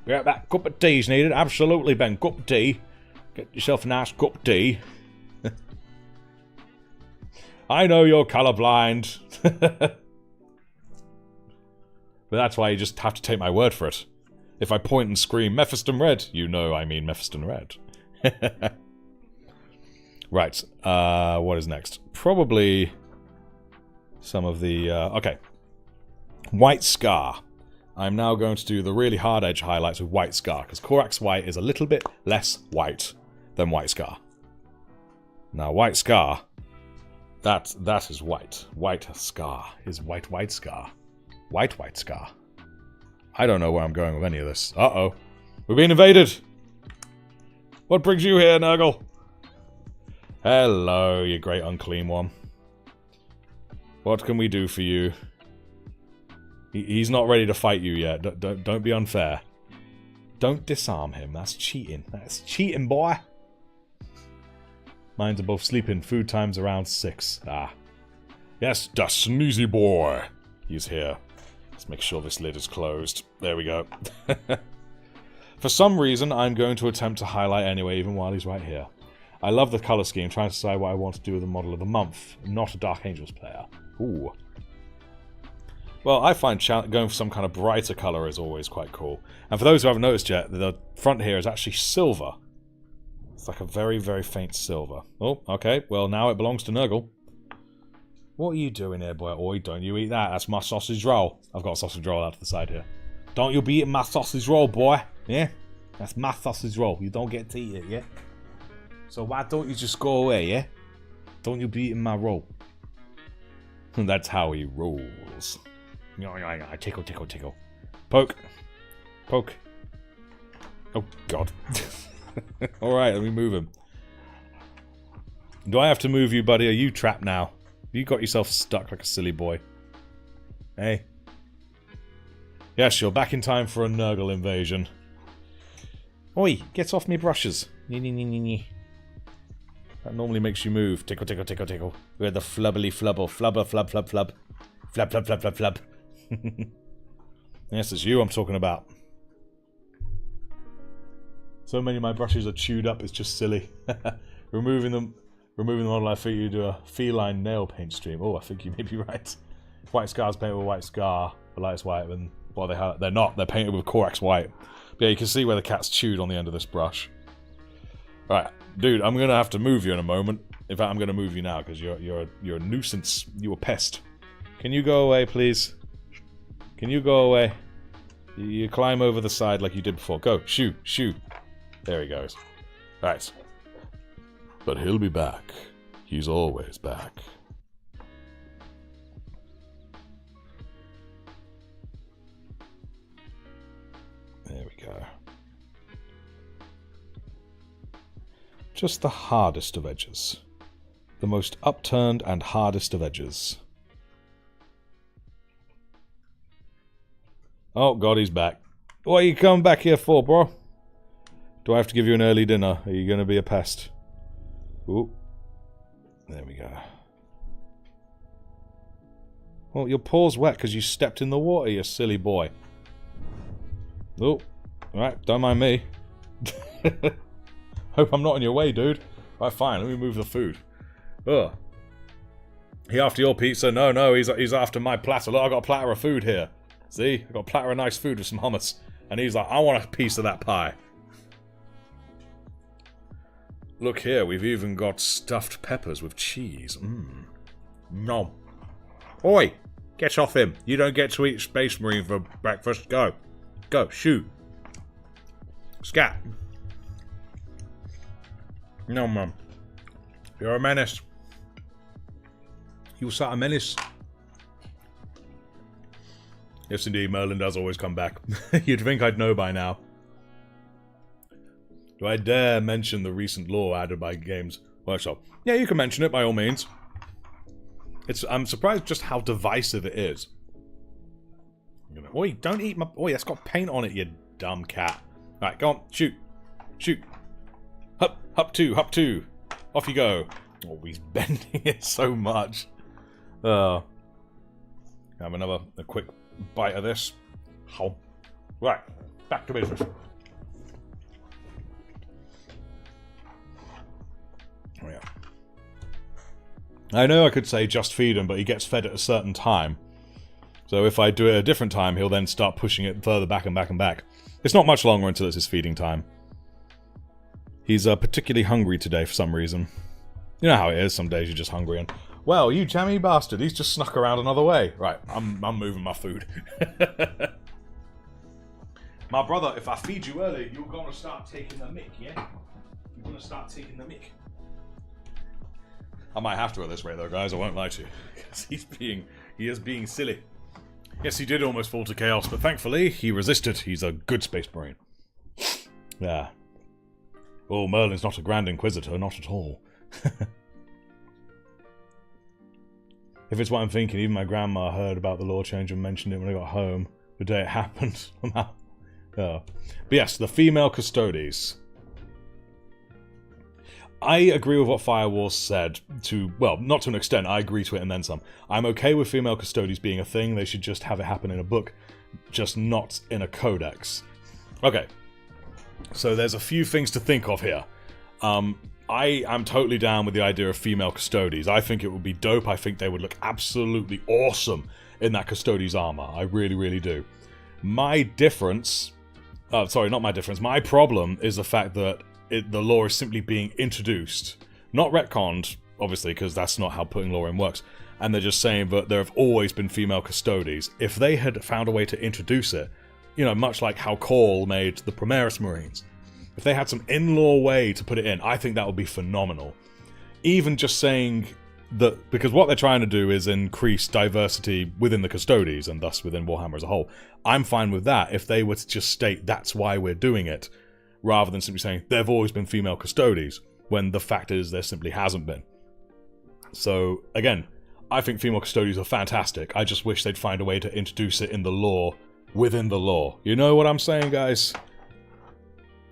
Be right back. Cup of tea's needed. Absolutely, Ben. Cup of tea. Get yourself a nice cup of tea. I know you're colourblind. But that's why you just have to take my word for it. If I point and scream, Mephiston red, you know I mean Mephiston red. Right. What is next? Probably some of the... okay. White Scar. I'm now going to do the really hard edge highlights with White Scar, because Corax White is a little bit less white than White Scar. Now, White Scar, that is white. White Scar is white Scar. White Scar. I don't know where I'm going with any of this. Uh-oh. We're being invaded! What brings you here, Nurgle? Hello, you great unclean one. What can we do for you? He's not ready to fight you yet. Don't be unfair. Don't disarm him. That's cheating. That's cheating, boy. Mine's are both sleeping. Food time's around 6. Ah. Yes, the sneezy boy. He's here. Let's make sure this lid is closed. There we go. For some reason, I'm going to attempt to highlight anyway, even while he's right here. I love the colour scheme, trying to decide what I want to do with the model of the month. I'm not a Dark Angels player. Ooh. Well, I find going for some kind of brighter colour is always quite cool. And for those who haven't noticed yet, the front here is actually silver. It's like a very, very faint silver. Oh, okay. Well, now it belongs to Nurgle. What are you doing here, boy? Oi, don't you eat that. That's my sausage roll. I've got a sausage roll out to the side here. Don't you be eating my sausage roll, boy. Yeah? That's my sausage roll. You don't get to eat it, yeah? So why don't you just go away, yeah? Don't you be eating my roll. That's how he rolls. Tickle, tickle, tickle. Poke. Poke. Oh, God. Alright, let me move him. Do I have to move you, buddy? Are you trapped now? You got yourself stuck like a silly boy. Hey. Yes, you're back in time for a Nurgle invasion. Oi, get off me brushes. That normally makes you move. Tickle, tickle, tickle, tickle. We're the flubbly flubble. Flubber, flub, flub, flub. Flub, flub, flub, flub, flub. Yes, it's you I'm talking about. So many of my brushes are chewed up, it's just silly. Removing the model, I think you do a feline nail paint stream. Oh, I think you may be right. White Scar's painted with White Scar, the lightest white, and Well, they're not. They're painted with Corax white. But yeah, you can see where the cat's chewed on the end of this brush. Alright, dude, I'm gonna have to move you in a moment. In fact, I'm gonna move you now, because you're a nuisance. You're a pest. Can you go away, please? Can you go away? You climb over the side like you did before. Go, shoo, shoo. There he goes. Alright. But he'll be back. He's always back. There we go. Just the hardest of edges. The most upturned and hardest of edges. Oh god, he's back. What are you coming back here for, bro? Do I have to give you an early dinner? Are you going to be a pest? Ooh. There we go. Well, your paw's wet because you stepped in the water, you silly boy. Oh. Alright, don't mind me. Hope I'm not in your way, dude. Right, fine, let me move the food. Ugh. He after your pizza? No, he's after my platter. Look, I got a platter of food here. See? I got a platter of nice food with some hummus. And he's like, I want a piece of that pie. Look here, we've even got stuffed peppers with cheese. Mmm. Nom. Oi! Get off him. You don't get to eat Space Marine for breakfast. Go. Go, shoot. Scat. No, Mum. You're a menace. You are a menace. Yes, indeed, Merlin does always come back. You'd think I'd know by now. Do I dare mention the recent law added by Games Workshop? Yeah, you can mention it, by all means. I'm surprised just how divisive it is. Oi, don't eat my... Oi, that's got paint on it, you dumb cat. Alright, go on, shoot. Shoot. Hup two. Off you go. Oh, he's bending it so much. Have a quick bite of this. Oh. Right, back to business. Oh, yeah. I know I could say just feed him, but he gets fed at a certain time. So if I do it at a different time, he'll then start pushing it further back and back and back. It's not much longer until it's his feeding time. He's particularly hungry today for some reason. You know how it is, some days you're just hungry and... Well, you jammy bastard, he's just snuck around another way. Right, I'm moving my food. My brother, if I feed you early, you're gonna start taking the mick, yeah? You're gonna start taking the mick. I might have to at this rate though, guys, I won't lie to you. Because he is being silly. Yes, he did almost fall to chaos, but thankfully, he resisted. He's a good Space Marine. Yeah. Oh, Merlin's not a Grand Inquisitor, not at all. If it's what I'm thinking, even my grandma heard about the law change and mentioned it when I got home, the day it happened. Oh. But yes, the female Custodes. I agree with what Firewall said to, well, not to an extent, I agree to it and then some. I'm okay with female Custodes being a thing, they should just have it happen in a book, just not in a codex. Okay, so there's a few things to think of here. I am totally down with the idea of female Custodes. I think it would be dope, I think they would look absolutely awesome in that Custodes armor, I really, really do. My difference, sorry, not my difference, my problem is the fact that the lore is simply being introduced, not retconned, obviously, because that's not how putting lore in works, and they're just saying that there have always been female Custodes. If they had found a way to introduce it, you know, much like how Call made the Primaris Marines, if they had some in-lore way to put it in, I think that would be phenomenal. Even just saying that, because what they're trying to do is increase diversity within the Custodes, and thus within Warhammer as a whole. I'm fine with that if they were to just state that's why we're doing it, rather than simply saying, there have always been female Custodes, when the fact is there simply hasn't been. So, again, I think female Custodes are fantastic. I just wish they'd find a way to introduce it in the lore, within the lore. You know what I'm saying, guys?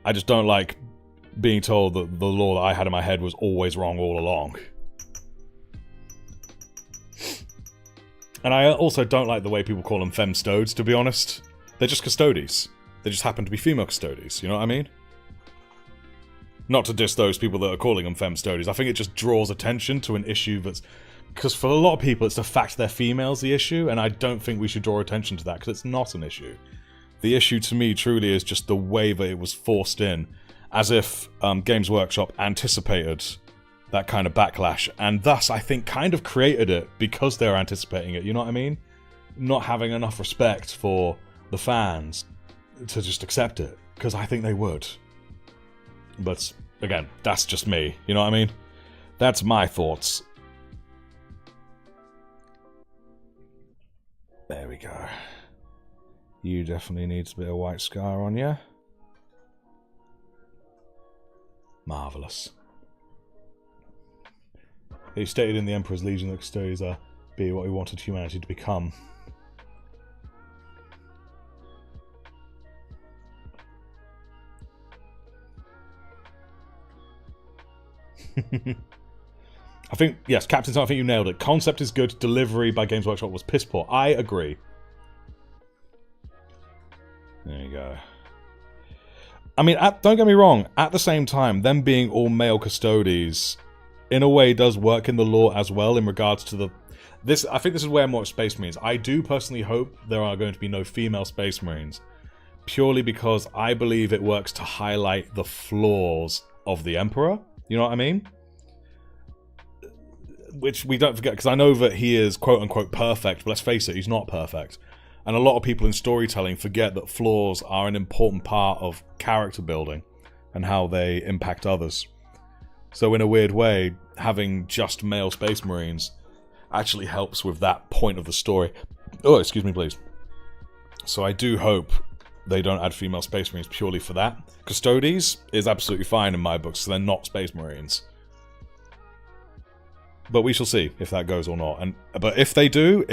I just don't like being told that the lore that I had in my head was always wrong all along. And I also don't like the way people call them femstodes, to be honest. They're just Custodes. They just happen to be female Custodes, you know what I mean? Not to diss those people that are calling them femstodes. I think it just draws attention to an issue that's because for a lot of people, it's the fact they're females the issue, and I don't think we should draw attention to that, because it's not an issue. The issue to me truly is just the way that it was forced in, as if Games Workshop anticipated that kind of backlash, and thus, I think, kind of created it because they're anticipating it, you know what I mean? Not having enough respect for the fans to just accept it, because I think they would. But, again, that's just me, you know what I mean? That's my thoughts. There we go. You definitely need a bit of white scar on you. Marvellous. He stated in the Emperor's Legion that custodians are be what he wanted humanity to become. I think, yes, Captain, I think you nailed it. Concept is good, delivery by Games Workshop was piss poor. I agree. There you go. I mean, don't get me wrong, at the same time, them being all male custodies, in a way, does work in the lore as well in regards to the... I think this is where more Space Marines. I do personally hope there are going to be no female Space Marines, purely because I believe it works to highlight the flaws of the Emperor. You know what I mean? Which we don't forget, because I know that he is quote-unquote perfect, but let's face it, he's not perfect. And a lot of people in storytelling forget that flaws are an important part of character building and how they impact others. So in a weird way, having just male Space Marines actually helps with that point of the story. Oh, excuse me, please. So I do hope they don't add female Space Marines purely for that. Custodes is absolutely fine in my books, so they're not Space Marines. But we shall see if that goes or not. But if they do,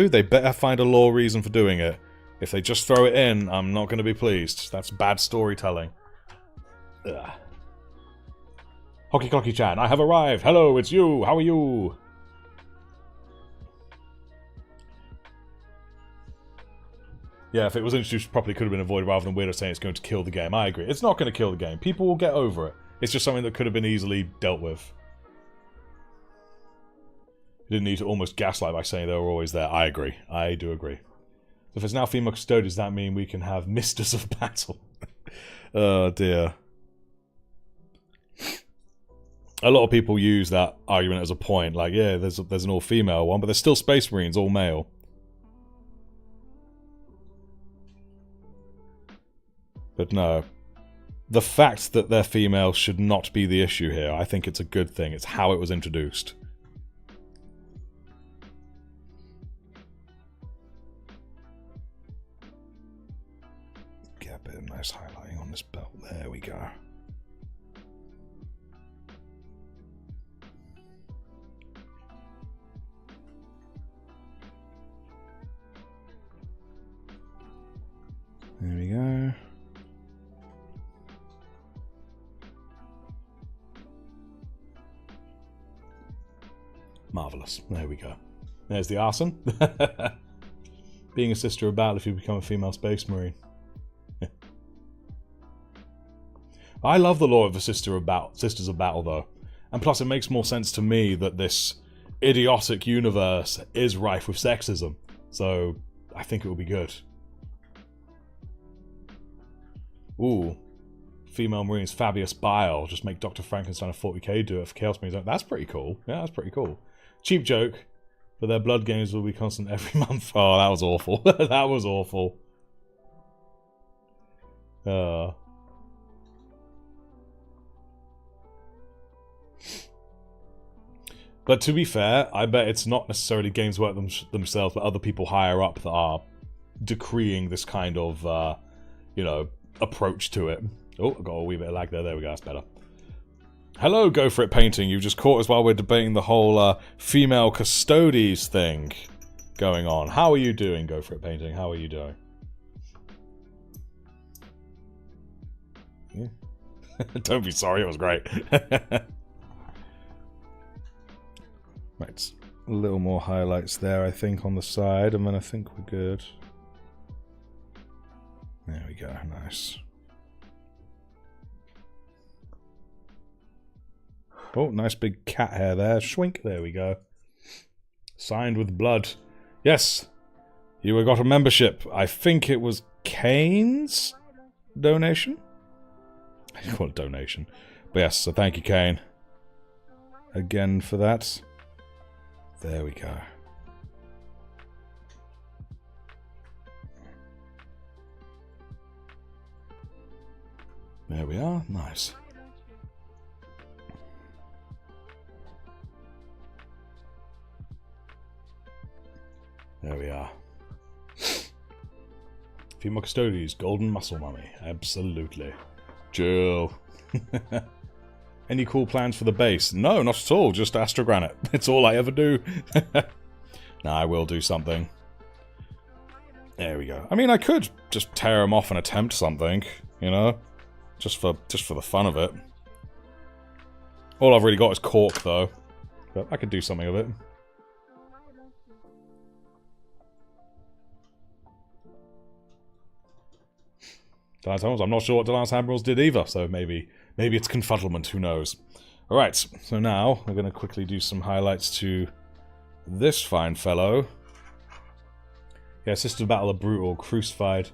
they better find a lore reason for doing it. If they just throw it in, I'm not going to be pleased. That's bad storytelling. Ugh. Hockey Cocky Chan, I have arrived. Hello, it's you. How are you? Yeah, if it was introduced properly, it could have been avoided rather than weirdo saying it's going to kill the game. I agree. It's not going to kill the game. People will get over it. It's just something that could have been easily dealt with. You didn't need to almost gaslight by saying they were always there. I agree. I do agree. So if it's now female custodians, does that mean we can have misters of battle? Oh dear. A lot of people use that argument as a point. Like, yeah, there's an all-female one, but there's still Space Marines, all male. But no. The fact that they're female should not be the issue here. I think it's a good thing. It's how it was introduced. Get a bit of nice highlighting on this belt. There we go. There we go. Marvellous. There we go. There's the arson. Being a sister of battle if you become a female Space Marine. I love the lore of the Sisters of Battle, though. And plus, it makes more sense to me that this idiotic universe is rife with sexism. So, I think it will be good. Ooh. Female Marines, Fabius Bile. Just make Dr. Frankenstein a 40k do it for Chaos Marines. That's pretty cool. Yeah, that's pretty cool. Cheap joke. But their blood games will be constant every month. Oh, that was awful. That was awful. But to be fair, I bet it's not necessarily Games Work themselves, but other people higher up that are decreeing this kind of, you know, approach to it. Oh, I got a wee bit of lag there. There we go. That's better. Hello, Go For It Painting. You've just caught us while we're debating the whole female custodes thing going on. How are you doing, Go For It Painting? How are you doing? Yeah. Don't be sorry. It was great. Right. A little more highlights there, I think, on the side, and then I think we're good. There we go. Nice. Oh, nice big cat hair there. Schwink. There we go. Signed with blood. Yes. You got a membership. I think it was Caine's donation? I call it donation. But yes, so thank you, Caine. Again for that. There we go. There we are. Nice. There we are. Few more custodies. Golden muscle mummy. Absolutely. Chill. Any cool plans for the base? No, not at all. Just astrogranite. It's all I ever do. Nah, I will do something. There we go. I mean, I could just tear them off and attempt something, you know? Just for the fun of it. All I've really got is cork, though. But I could do something with it. I'm not sure what Delance Admirals did either, so maybe it's confuddlement, who knows. Alright, so now we're going to quickly do some highlights to this fine fellow. Yeah, System Battle of Brutal, Crucified,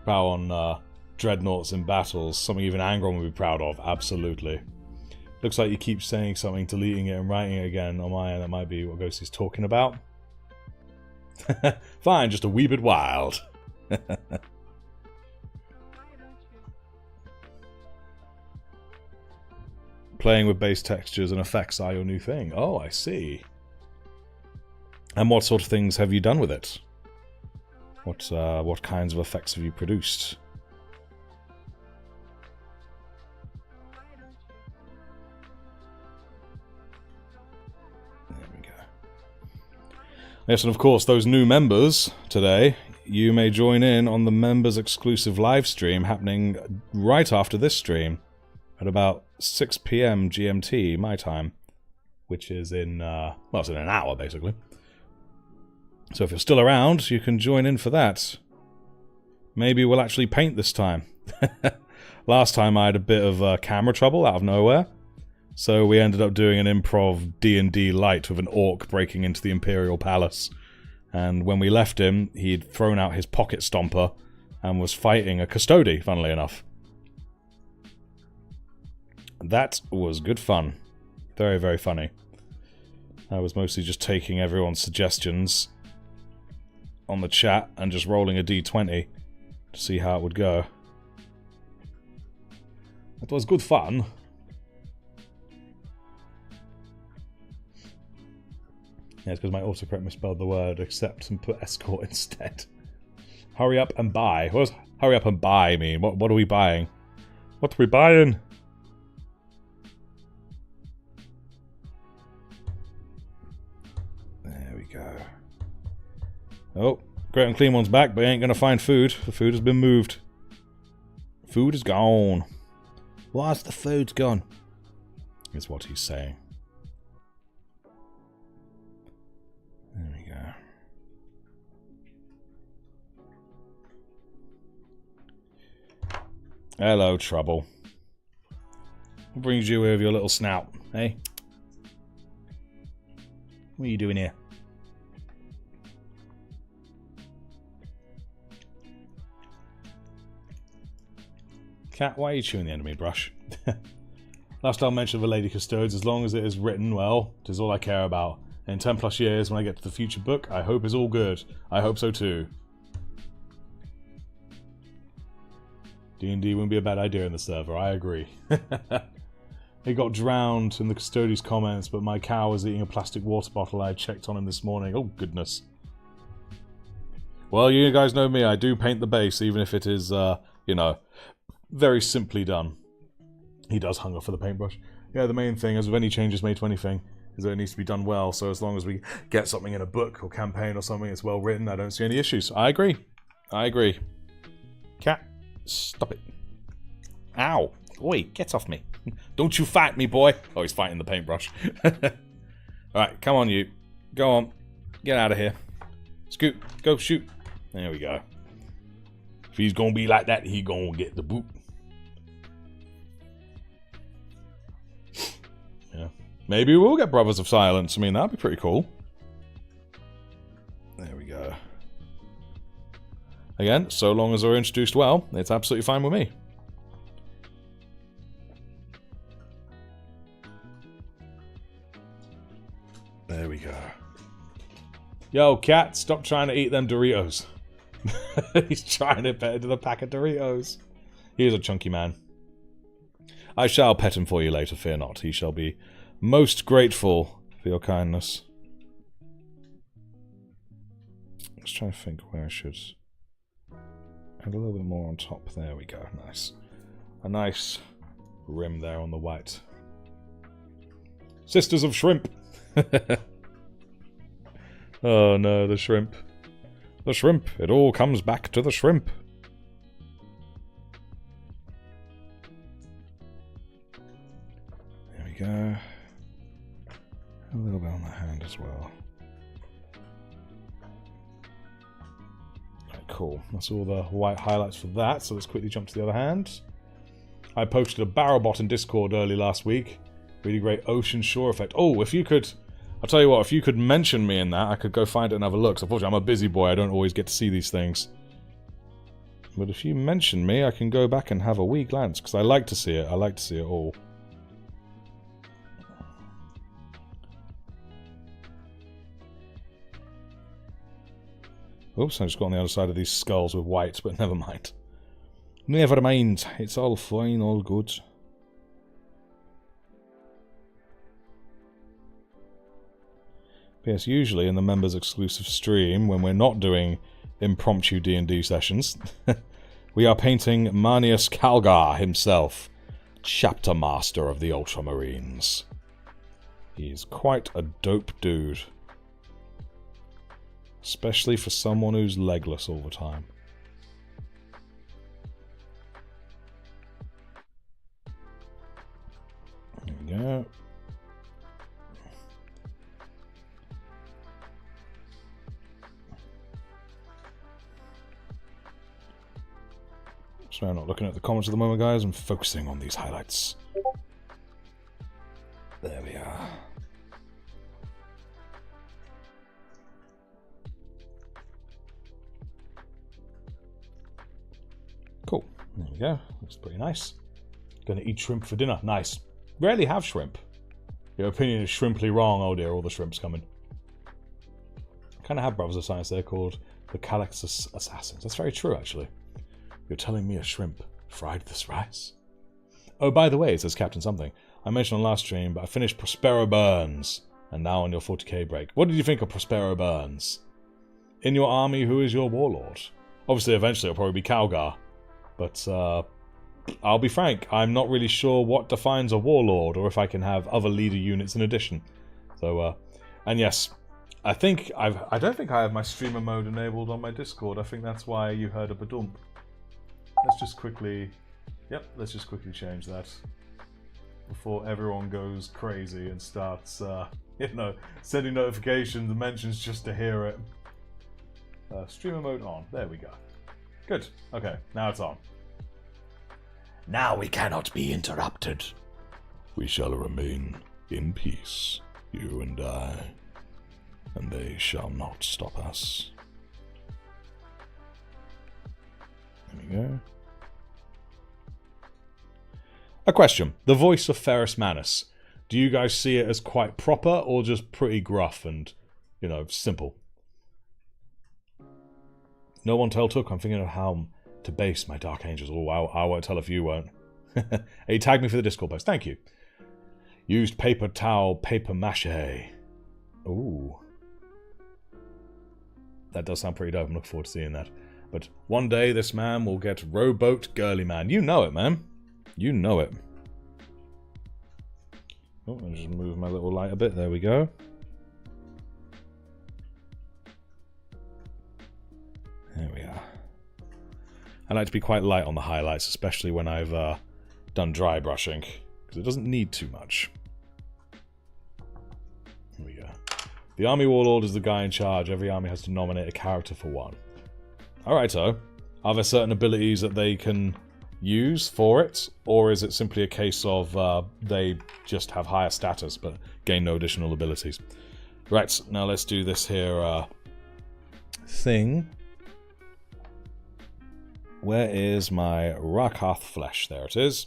bow on Dreadnoughts in battles, something even Angron would be proud of, absolutely. Looks like you keep saying something, deleting it and writing it again on my end, that might be what Ghosty's talking about. Fine, just a wee bit wild. Playing with base textures and effects are your new thing. Oh, I see. And what sort of things have you done with it? What kinds of effects have you produced? There we go. Yes, and of course, those new members today, you may join in on the members exclusive live stream happening right after this stream. At about 6 PM GMT, my time, which is in, well, it's in an hour, basically. So if you're still around, you can join in for that. Maybe we'll actually paint this time. Last time I had a bit of camera trouble out of nowhere, so we ended up doing an improv D&D light with an orc breaking into the Imperial Palace. And when we left him, he'd thrown out his pocket stomper and was fighting a custody, funnily enough. That was good fun. Very, very funny. I was mostly just taking everyone's suggestions on the chat and just rolling a d20 to see how it would go. It was good fun. Yeah, it's because my autocorrect misspelled the word accept and put escort instead. Hurry up and buy. What does hurry up and buy mean? What are we buying? What are we buying? Go. Oh, Great and Clean One's back, but he ain't gonna find food. The food has been moved. Food is gone. Why's the food's gone? Is what he's saying. There we go. Hello, Trouble. What brings you here with your little snout, eh? What are you doing here? Cat, why are you chewing the end of me, brush? Last I'll mention of the Lady Custodes, as long as it is written well, it is all I care about. In 10 plus years, when I get to the future book, I hope it's all good. I hope so too. D&D wouldn't be a bad idea in the server, I agree. He got drowned in the Custodes comments, but my cow was eating a plastic water bottle I checked on him this morning. Oh, goodness. Well, you guys know me, I do paint the base, even if it is, you know, very simply done. He does hunger for the paintbrush. Yeah, the main thing, as with any changes made to anything, is that it needs to be done well, so as long as we get something in a book or campaign or something that's well written, I don't see any issues. I agree. I agree. Cat, stop it. Ow. Oi, get off me. Don't you fight me, boy. Oh, he's fighting the paintbrush. Alright, come on, you. Go on. Get out of here. Scoot. Go, shoot. There we go. If he's gonna be like that, he gonna get the boot. Yeah. Maybe we'll get Brothers of Silence. I mean, that'd be pretty cool. Again, so long as they're introduced well, it's absolutely fine with me. There we go. Yo, cat, stop trying to eat them Doritos. He's trying to pet into the pack of Doritos. He is a chunky man. I shall pet him for you later, fear not. He shall be most grateful for your kindness. Let's try to think where I should add a little bit more on top. There we go. Nice. A nice rim there on the white. Sisters of Shrimp. Oh no, the shrimp. The shrimp. It all comes back to the shrimp. There we go. A little bit on the hand as well. Right, cool. That's all the white highlights for that, so let's quickly jump to the other hand. I posted a barrel bot in Discord early last week. Really great ocean shore effect. Oh, if you could... I'll tell you what, if you could mention me in that, I could go find it and have a look. So unfortunately, I'm a busy boy, I don't always get to see these things. But if you mention me, I can go back and have a wee glance, because I like to see it. I like to see it all. Oops, I just got on the other side of these skulls with white, but never mind. Never mind, it's all fine, all good. Yes, usually in the members exclusive stream, when we're not doing impromptu D&D sessions, we are painting Manius Calgar himself, chapter master of the Ultramarines. He's quite a dope dude. Especially for someone who's legless all the time. There we go. So I'm not looking at the comments at the moment, guys. I'm focusing on these highlights. There we are. Cool. There we go. Looks pretty nice. Gonna eat shrimp for dinner. Nice. Rarely have shrimp. Your opinion is shrimply wrong. Oh dear, all the shrimp's coming. I kind of have brothers of science there called the Calyx Assassins. That's very true, actually. You're telling me a shrimp fried this rice? Oh, by the way, says Captain Something. I mentioned on last stream, but I finished Prospero Burns, and now on your 40k break. What did you think of Prospero Burns? In your army, who is your warlord? Obviously, eventually it'll probably be Calgar, but I'll be frank, I'm not really sure what defines a warlord, or if I can have other leader units in addition. So, and yes, I don't think I have my streamer mode enabled on my Discord. I think that's why you heard a badump. Let's just quickly... Yep, let's just quickly change that. Before everyone goes crazy and starts, you know, sending notifications and mentions just to hear it. Streamer mode on. There we go. Good. Okay, now it's on. Now we cannot be interrupted. We shall remain in peace, you and I, and they shall not stop us. There we go. A question. The voice of TheIrishMeatball. Do you guys see it as quite proper or just pretty gruff and, you know, simple? No one tell Took. I'm thinking of how to base my Dark Angels. Oh, I won't tell if you won't. Hey, tag me for the Discord post. Thank you. Used paper towel, paper mache. Ooh. That does sound pretty dope. I'm looking forward to seeing that. But one day this man will get rowboat girly man. You know it, man. You know it. Oh, I'll just move my little light a bit. There we go. There we are. I like to be quite light on the highlights, especially when I've done dry brushing, because it doesn't need too much. Here we go. The Army Warlord is the guy in charge. Every army has to nominate a character for one. Alright, so. Are there certain abilities that they can use for it, or is it simply a case of they just have higher status but gain no additional abilities? Right, now let's do this here thing. Where is my Rakarth flesh? There it is.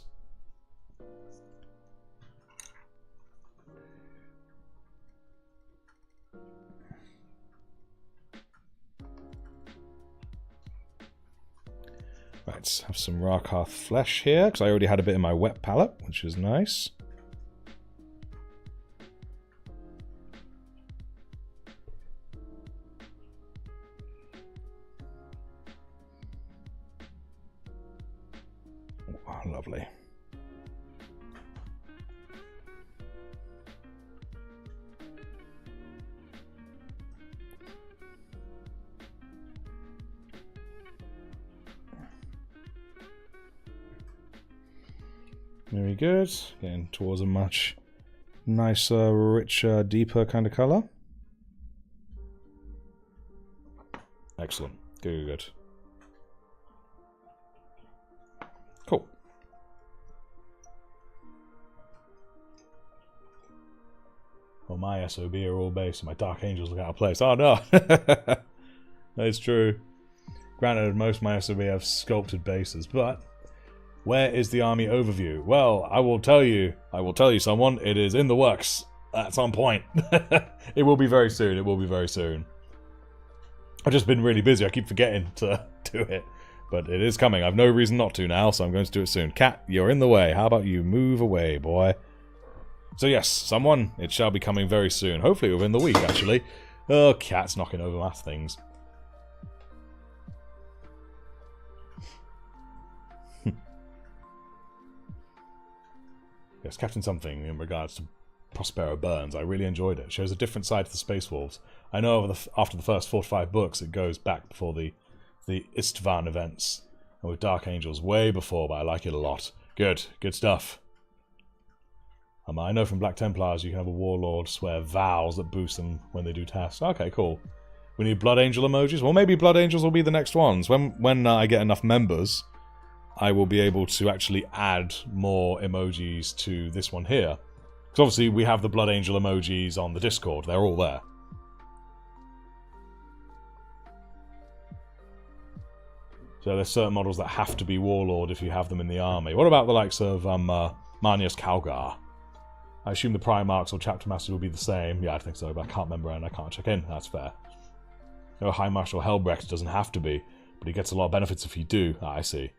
Right, have some Rakarth flesh here, because I already had a bit in my wet palette, which is nice. Oh, lovely. Very good. Getting towards a much nicer, richer, deeper kind of colour. Excellent. Good, good. Cool. Well, my SOB are all base and my Dark Angels look out of place. Oh no! That's true. Granted, most of my SOB have sculpted bases, but where is the army overview? Well, I will tell you, someone, it is in the works at some point. It will be very soon, it will be very soon. I've just been really busy, I keep forgetting to do it. But it is coming, I've no reason not to now, so I'm going to do it soon. Cat, you're in the way, how about you move away, boy? So yes, someone, it shall be coming very soon. Hopefully within the week, actually. Oh, Cat's knocking over my things. Yes, Captain Something in regards to Prospero Burns. I really enjoyed it. It shows a different side to the Space Wolves. I know after the first 4 to 5 books, it goes back before the Istvan events. And with Dark Angels way before, but I like it a lot. Good. Good stuff. I know from Black Templars you can have a Warlord swear vows that boost them when they do tasks. Okay, cool. We need Blood Angel emojis? Well, maybe Blood Angels will be the next ones. When I get enough members, I will be able to actually add more emojis to this one here. Because obviously we have the Blood Angel emojis on the Discord. They're all there. So there's certain models that have to be Warlord if you have them in the army. What about the likes of Marnius Calgar? I assume the Primarchs or Chapter Masters will be the same. Yeah, I think so, but I can't remember and I can't check in. That's fair. You know, High Marshal Helbrecht doesn't have to be, but he gets a lot of benefits if you do. I see.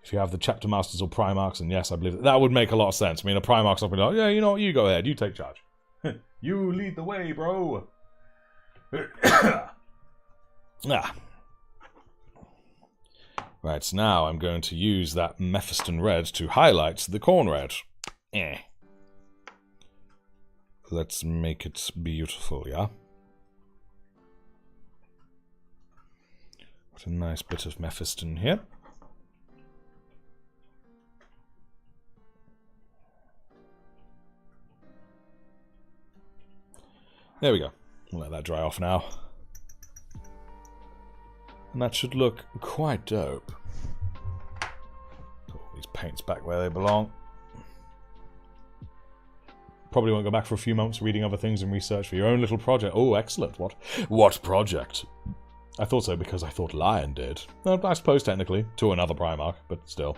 If you have the Chapter Masters or Primarchs, and yes, I believe that would make a lot of sense. I mean, a Primarch's not going to be like, yeah, you know what, you go ahead, you take charge. You lead the way, bro. Ah. Right, so now I'm going to use that Mephiston red to highlight the corn red. Let's make it beautiful, yeah? What a nice bit of Mephiston here. There we go. I'll let that dry off now. And that should look quite dope. Put all these paints back where they belong. Probably won't go back for a few months reading other things and research for your own little project. Oh, excellent. What project? I thought so because I thought Lion did. Well, I suppose technically, to another Primarch, but still.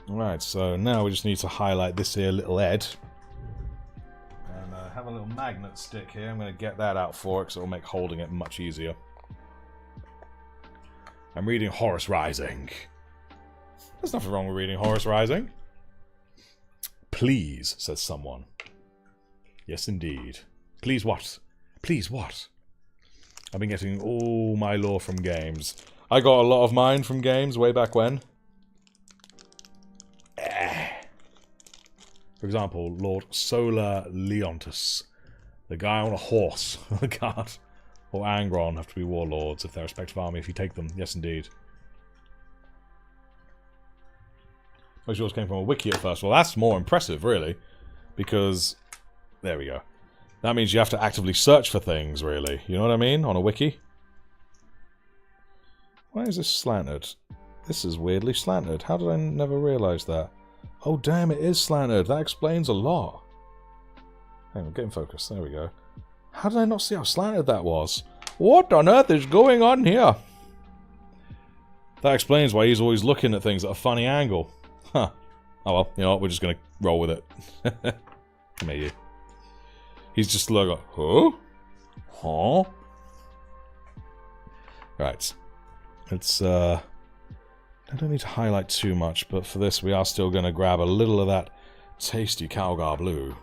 Right, so now we just need to highlight this here little head. And have a little magnet stick here. I'm going to get that out for it because it'll make holding it much easier. I'm reading Horus Rising. There's nothing wrong with reading Horus Rising. Please, says someone. Yes, indeed. Please what? Please what? I've been getting all my lore from games. I got a lot of mine from games way back when. For example, Lord Solar Leontus. The guy on a horse. The guard. Or Angron have to be warlords if they're respective army if you take them. Yes, indeed. Most yours came from a wiki at first. Well, that's more impressive, really. Because, there we go. That means you have to actively search for things, really. You know what I mean? On a wiki. Why is this slanted? This is weirdly slanted. How did I never realise that? Oh, damn, it is slanted. That explains a lot. Hang on, get in focus. There we go. How did I not see how slanted that was? What on earth is going on here? That explains why he's always looking at things at a funny angle. Huh. Oh well, you know what, we're just gonna roll with it. Maybe. He's just like, huh? Huh? Right. It's, I don't need to highlight too much, but for this we are still gonna grab a little of that tasty Calgar blue.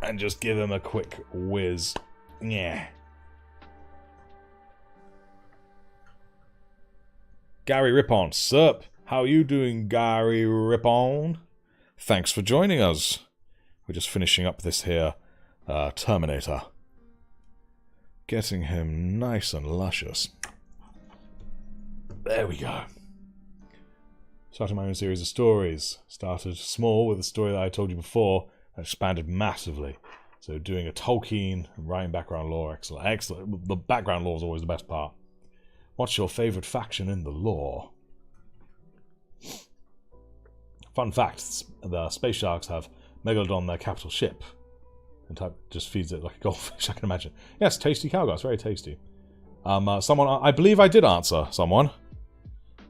And just give him a quick whiz. Yeah. Gary Rippon, sup? How you doing, Gary Rippon? Thanks for joining us. We're just finishing up this here Terminator. Getting him nice and luscious. There we go. Started my own series of stories. Started small with a story that I told you before, and expanded massively. So doing a Tolkien and writing background lore, excellent. Excellent. The background lore is always the best part. What's your favourite faction in the lore? Fun fact, the Space Sharks have Megalodon, their capital ship. And type just feeds it like a goldfish, I can imagine. Yes, tasty Calgar, it's very tasty. Someone, I believe I did answer someone.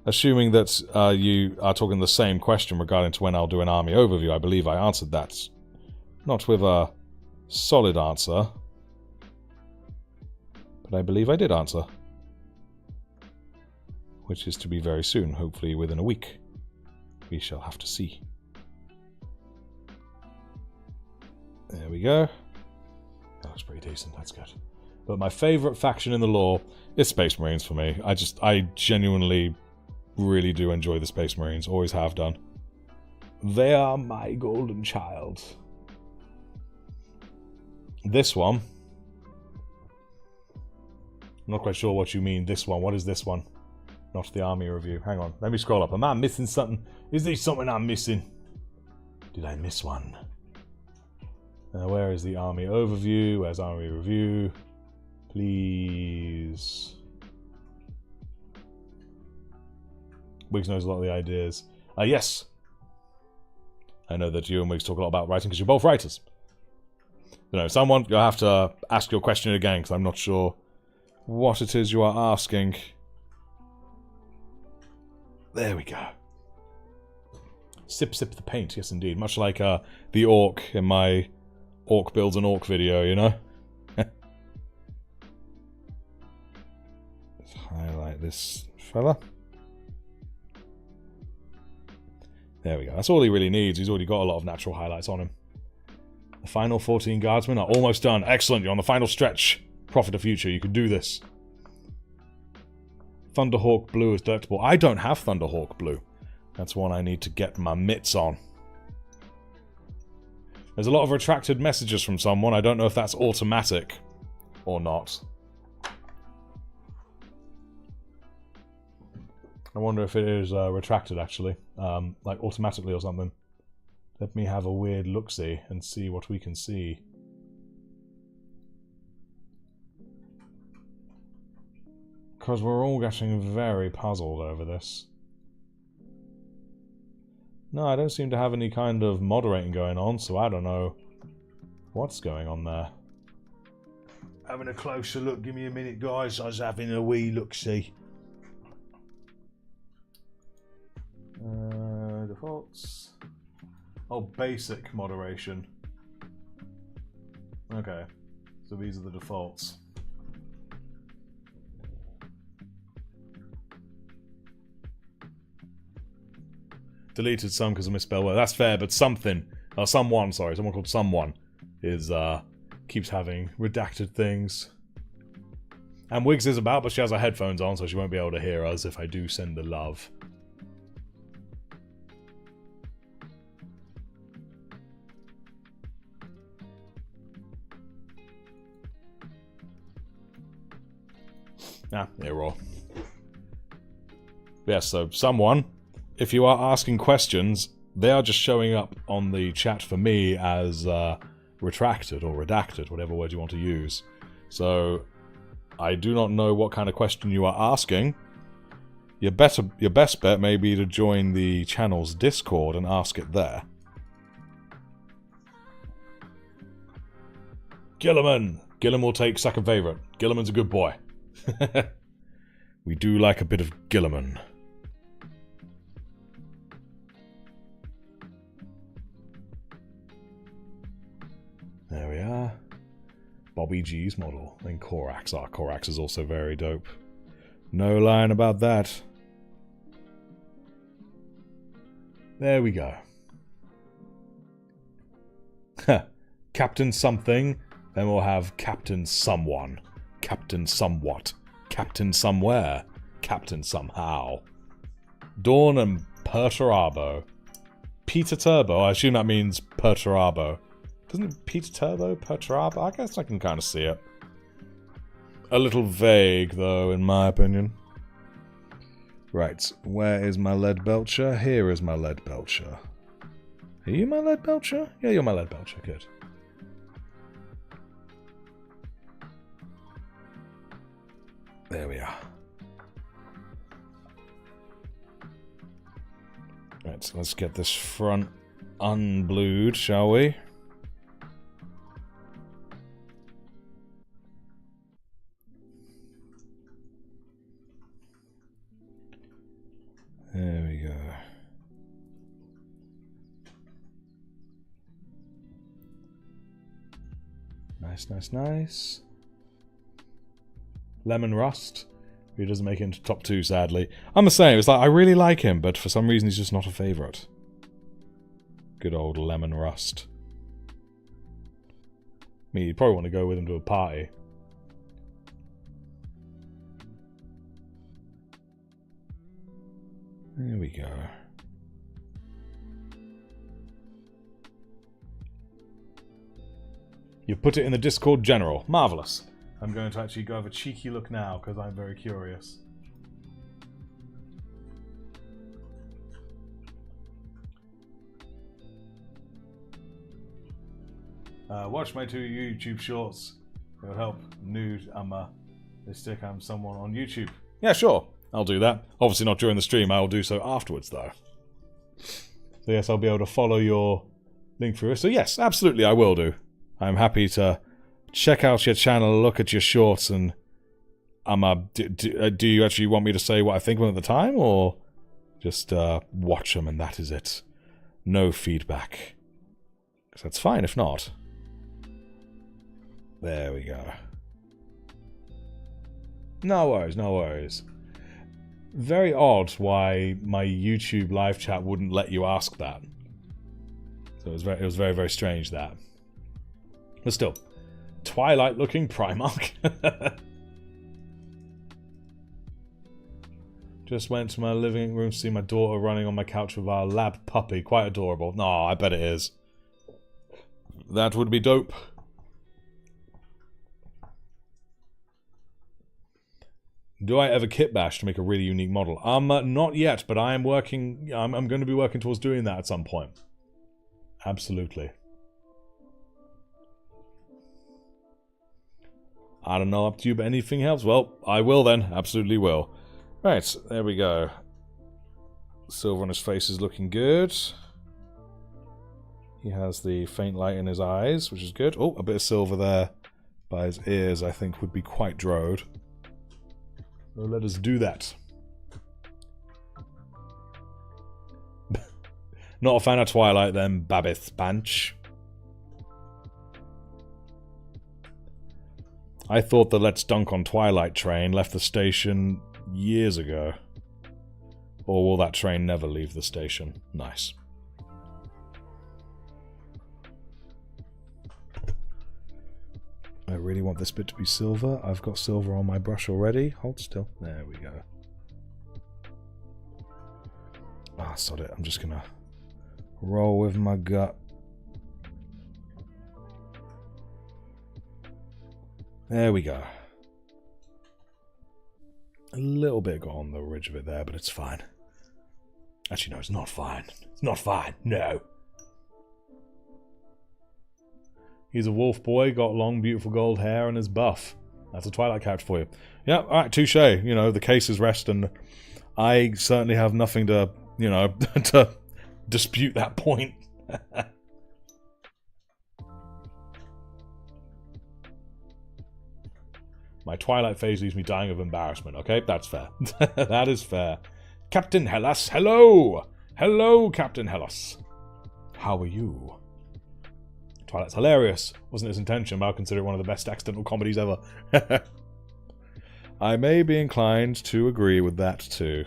Assuming that you are talking the same question regarding to when I'll do an army overview, I believe I answered that. Not with a solid answer. But I believe I did answer. Which is to be very soon, hopefully within a week. We shall have to see. There we go. That looks pretty decent, that's good. But my favourite faction in the lore is Space Marines for me. I genuinely really do enjoy the Space Marines, always have done. They are my golden child. This one. I'm not quite sure what you mean, this one. What is this one? Not the army review. Hang on, let me scroll up. Am I missing something? Is there something I'm missing? Did I miss one? Where is the army overview? Where's army review? Please. Wiggs knows a lot of the ideas. Yes. I know that you and Wiggs talk a lot about writing because you're both writers. You know, someone, you'll have to ask your question again because I'm not sure what it is you are asking. There we go. Sip, sip the paint. Yes, indeed. Much like the orc in my orc builds an orc video, you know? Let's highlight this fella. There we go. That's all he really needs. He's already got a lot of natural highlights on him. The final 14 guardsmen are almost done. Excellent. You're on the final stretch. Prophet of future. You can do this. Thunderhawk Blue is delectable. I don't have Thunderhawk Blue. That's one I need to get my mitts on. There's a lot of retracted messages from someone. I don't know if that's automatic or not. I wonder if it is retracted, actually. Like, automatically or something. Let me have a weird look-see and see what we can see. Because we're all getting very puzzled over this. No, I don't seem to have any kind of moderating going on, so I don't know what's going on there. Having a closer look, give me a minute, guys. I was having a wee look-see. Defaults. Oh, basic moderation. Okay, so these are the defaults. Deleted some because of misspelled word. That's fair, but something, someone called Someone, is keeps having redacted things. And Wiggs is about, but she has her headphones on, so she won't be able to hear us if I do send the love. They're all. Yes, so Someone. If you are asking questions, they are just showing up on the chat for me as retracted or redacted, whatever word you want to use. So, I do not know what kind of question you are asking. Your best bet may be to join the channel's Discord and ask it there. Gilliman! Gilliman will take second favourite. Gilliman's a good boy. We do like a bit of Gilliman. There we are. Bobby G's model. Then Corax. Ah, Corax is also very dope. No lying about that. There we go. Captain something. Then we'll have Captain someone. Captain somewhat. Captain somewhere. Captain somehow. Dawn and Perturabo. Peter Turbo. I assume that means Perturabo. Doesn't it Peter Turbo? Perturabo? I guess I can kind of see it. A little vague, though, in my opinion. Right. Where is my lead belcher? Here is my lead belcher. Are you my lead belcher? Yeah, you're my lead belcher. Good. There we are. Right, so let's get this front unblued, shall we? There we go. Nice, nice, nice. Lemon Rust, who doesn't make it into top 2, sadly. I'm the same, it's like, I really like him, but for some reason he's just not a favourite. Good old Lemon Rust. I mean, you'd probably want to go with him to a party. There we go. You put it in the Discord General. Marvellous. I'm going to actually go have a cheeky look now, because I'm very curious. Watch my 2 YouTube shorts. It'll help nude stick someone on YouTube. Yeah, sure. I'll do that. Obviously not during the stream. I will do so afterwards, though. So yes, I'll be able to follow your link through. So yes, absolutely I will do. I'm happy to check out your channel, look at your shorts, and do you actually want me to say what I think of them at the time, or just watch them and that is it? No feedback. Because that's fine if not. There we go. No worries, no worries. Very odd why my YouTube live chat wouldn't let you ask that. So it was very, very strange that. But still, Twilight-looking Primarch. Just went to my living room to see my daughter running on my couch with our lab puppy. Quite adorable. No, I bet it is. That would be dope. Do I ever kit bash to make a really unique model? Not yet, but I am working. I'm going to be working towards doing that at some point. Absolutely. I don't know up to you, but anything helps? Well, I will then. Absolutely will. Right, there we go. Silver on his face is looking good. He has the faint light in his eyes, which is good. Oh, a bit of silver there by his ears, I think, would be quite drode. So let us do that. Not a fan of Twilight then, Babith Banch. I thought the Let's Dunk on Twilight train left the station years ago. Or will that train never leave the station? Nice. I really want this bit to be silver. I've got silver on my brush already. Hold still. There we go. Ah, sod it. I'm just gonna roll with my gut. There we go. A little bit got on the ridge of it there, but it's fine. Actually, no, it's not fine. It's not fine. No. He's a wolf boy, got long, beautiful gold hair, and is buff. That's a Twilight character for you. Yeah, alright, touche. You know, the case is rest, and I certainly have nothing to, you know, to dispute that point. My twilight phase leaves me dying of embarrassment, okay? That's fair. That is fair. Captain Hellas, hello! Hello, Captain Hellas. How are you? Twilight's hilarious. Wasn't his intention, but I'll consider it one of the best accidental comedies ever. I may be inclined to agree with that, too.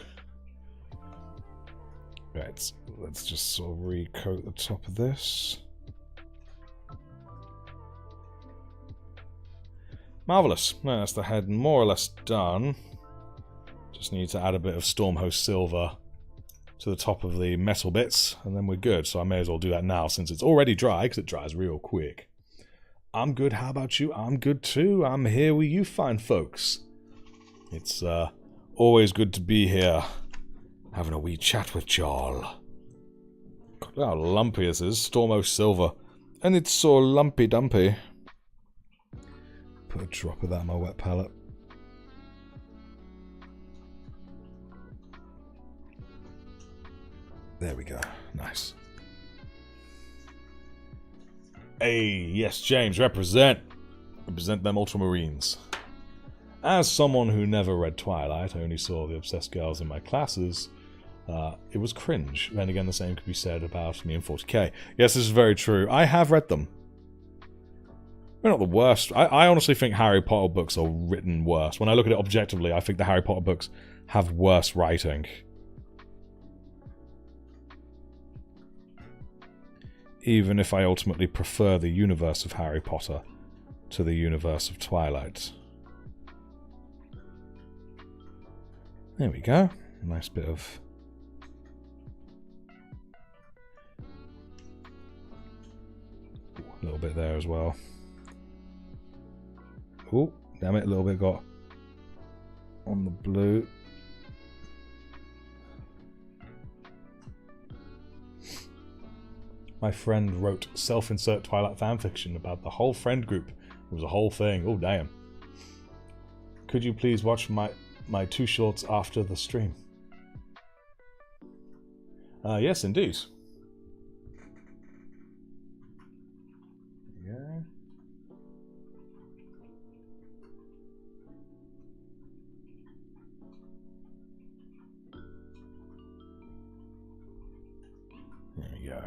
Right, let's just sort of recoat the top of this. Marvellous. No, that's the head more or less done. Just need to add a bit of Stormhost silver to the top of the metal bits, and then we're good. So I may as well do that now, since it's already dry, because it dries real quick. I'm good, how about you? I'm good too. I'm here with you fine folks. It's always good to be here, having a wee chat with y'all. Look how lumpy this is. Stormhost silver. And it's so lumpy-dumpy. Put a drop of that on my wet palette. There we go. Nice. Hey, yes, James, represent. Represent them Ultramarines. As someone who never read Twilight, I only saw the obsessed girls in my classes, it was cringe. Then again, the same could be said about me and 40k. Yes, this is very true. I have read them. They're not the worst. I honestly think Harry Potter books are written worse. When I look at it objectively, I think the Harry Potter books have worse writing. Even if I ultimately prefer the universe of Harry Potter to the universe of Twilight. There we go. Nice bit of... a little bit there as well. Oh, damn it, a little bit got on the blue. My friend wrote self-insert Twilight fanfiction about the whole friend group. It was a whole thing. Oh, damn. Could you please watch my 2 shorts after the stream? Yes, indeed. Yeah. There we go.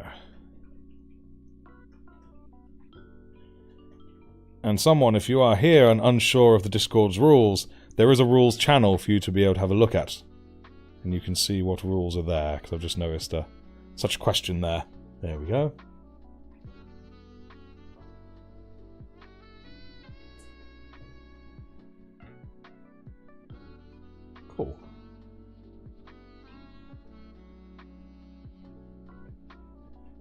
And someone, if you are here and unsure of the Discord's rules, there is a rules channel for you to be able to have a look at. And you can see what rules are there, because I've just noticed such a question there. There we go. Cool.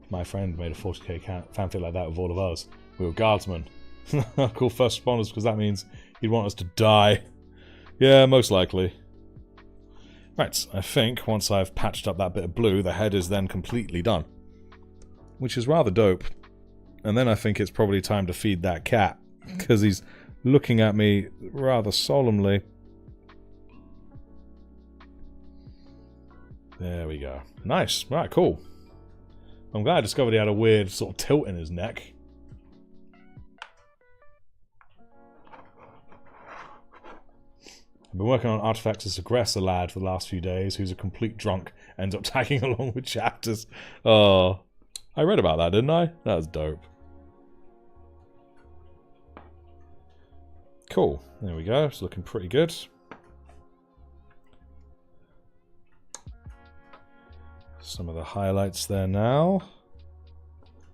My friend made a 40k fanfic like that with all of us. We were guardsmen. Cool first responders, because that means he'd want us to die. Yeah, most likely. Right, I think once I've patched up that bit of blue, the head is then completely done. Which is rather dope. And then I think it's probably time to feed that cat, because he's looking at me rather solemnly. There we go. Nice. Right, cool. I'm glad I discovered he had a weird sort of tilt in his neck. I've been working on artifacts to progress a lad for the last few days who's a complete drunk, ends up tagging along with chapters. Oh, I read about that, didn't I? That was dope. Cool. There we go. It's looking pretty good. Some of the highlights there now.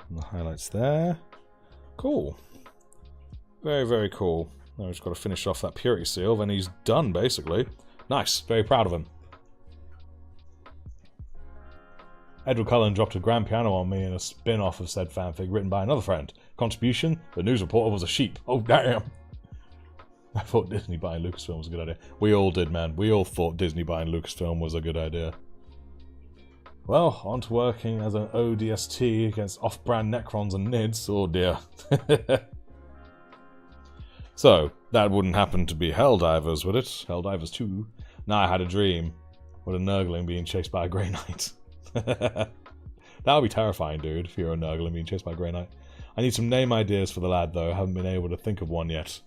And the highlights there. Cool. Very, very cool. Now we've just got to finish off that purity seal, then he's done, basically. Nice. Very proud of him. Edward Cullen dropped a grand piano on me in a spin-off of said fanfic written by another friend. Contribution? The news reporter was a sheep. Oh, damn. I thought Disney buying Lucasfilm was a good idea. We all did, man. We all thought Disney buying Lucasfilm was a good idea. Well, on to working as an ODST against off-brand Necrons and Nids. Oh, dear. So, that wouldn't happen to be Helldivers, would it? Helldivers 2? Nah, I had a dream. What a Nurgling being chased by a Grey Knight. That would be terrifying, dude, if you're a Nurgling being chased by a Grey Knight. I need some name ideas for the lad, though. I haven't been able to think of one yet.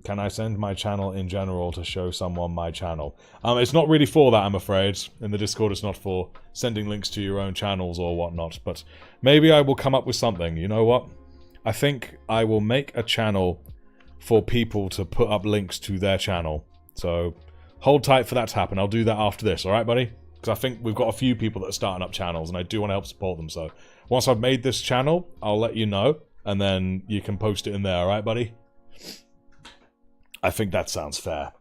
Can I send my channel in general to show someone my channel? It's not really for that, I'm afraid. In the Discord, it's not for sending links to your own channels or whatnot. But maybe I will come up with something. You know what? I think I will make a channel for people to put up links to their channel. So hold tight for that to happen. I'll do that after this, alright, buddy? Because I think we've got a few people that are starting up channels, and I do want to help support them. So once I've made this channel, I'll let you know, and then you can post it in there, alright, buddy? I think that sounds fair.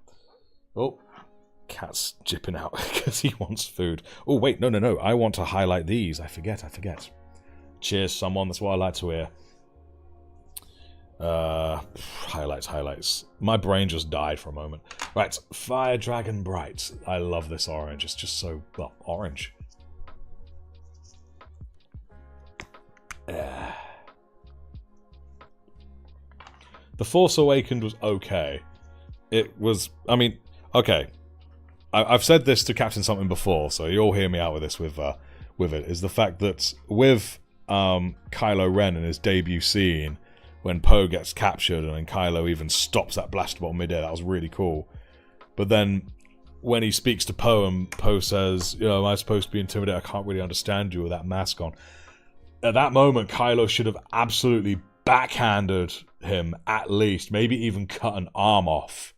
Oh, cat's jipping out because he wants food. Oh, wait, no, no, no. I want to highlight these. I forget. Cheers, someone. That's what I like to hear. Highlights. My brain just died for a moment. Right, Fire Dragon Bright. I love this orange. It's just so, well, orange. The Force Awakened was okay. It was, I mean, okay. I've said this to Captain Something before, so you'll hear me out with this with it, is the fact that with Kylo Ren in his debut scene, when Poe gets captured and then Kylo even stops that blaster bolt midair, that was really cool. But then when he speaks to Poe and Poe says, you know, am I supposed to be intimidated? I can't really understand you with that mask on. At that moment, Kylo should have absolutely backhanded him at least, maybe even cut an arm off,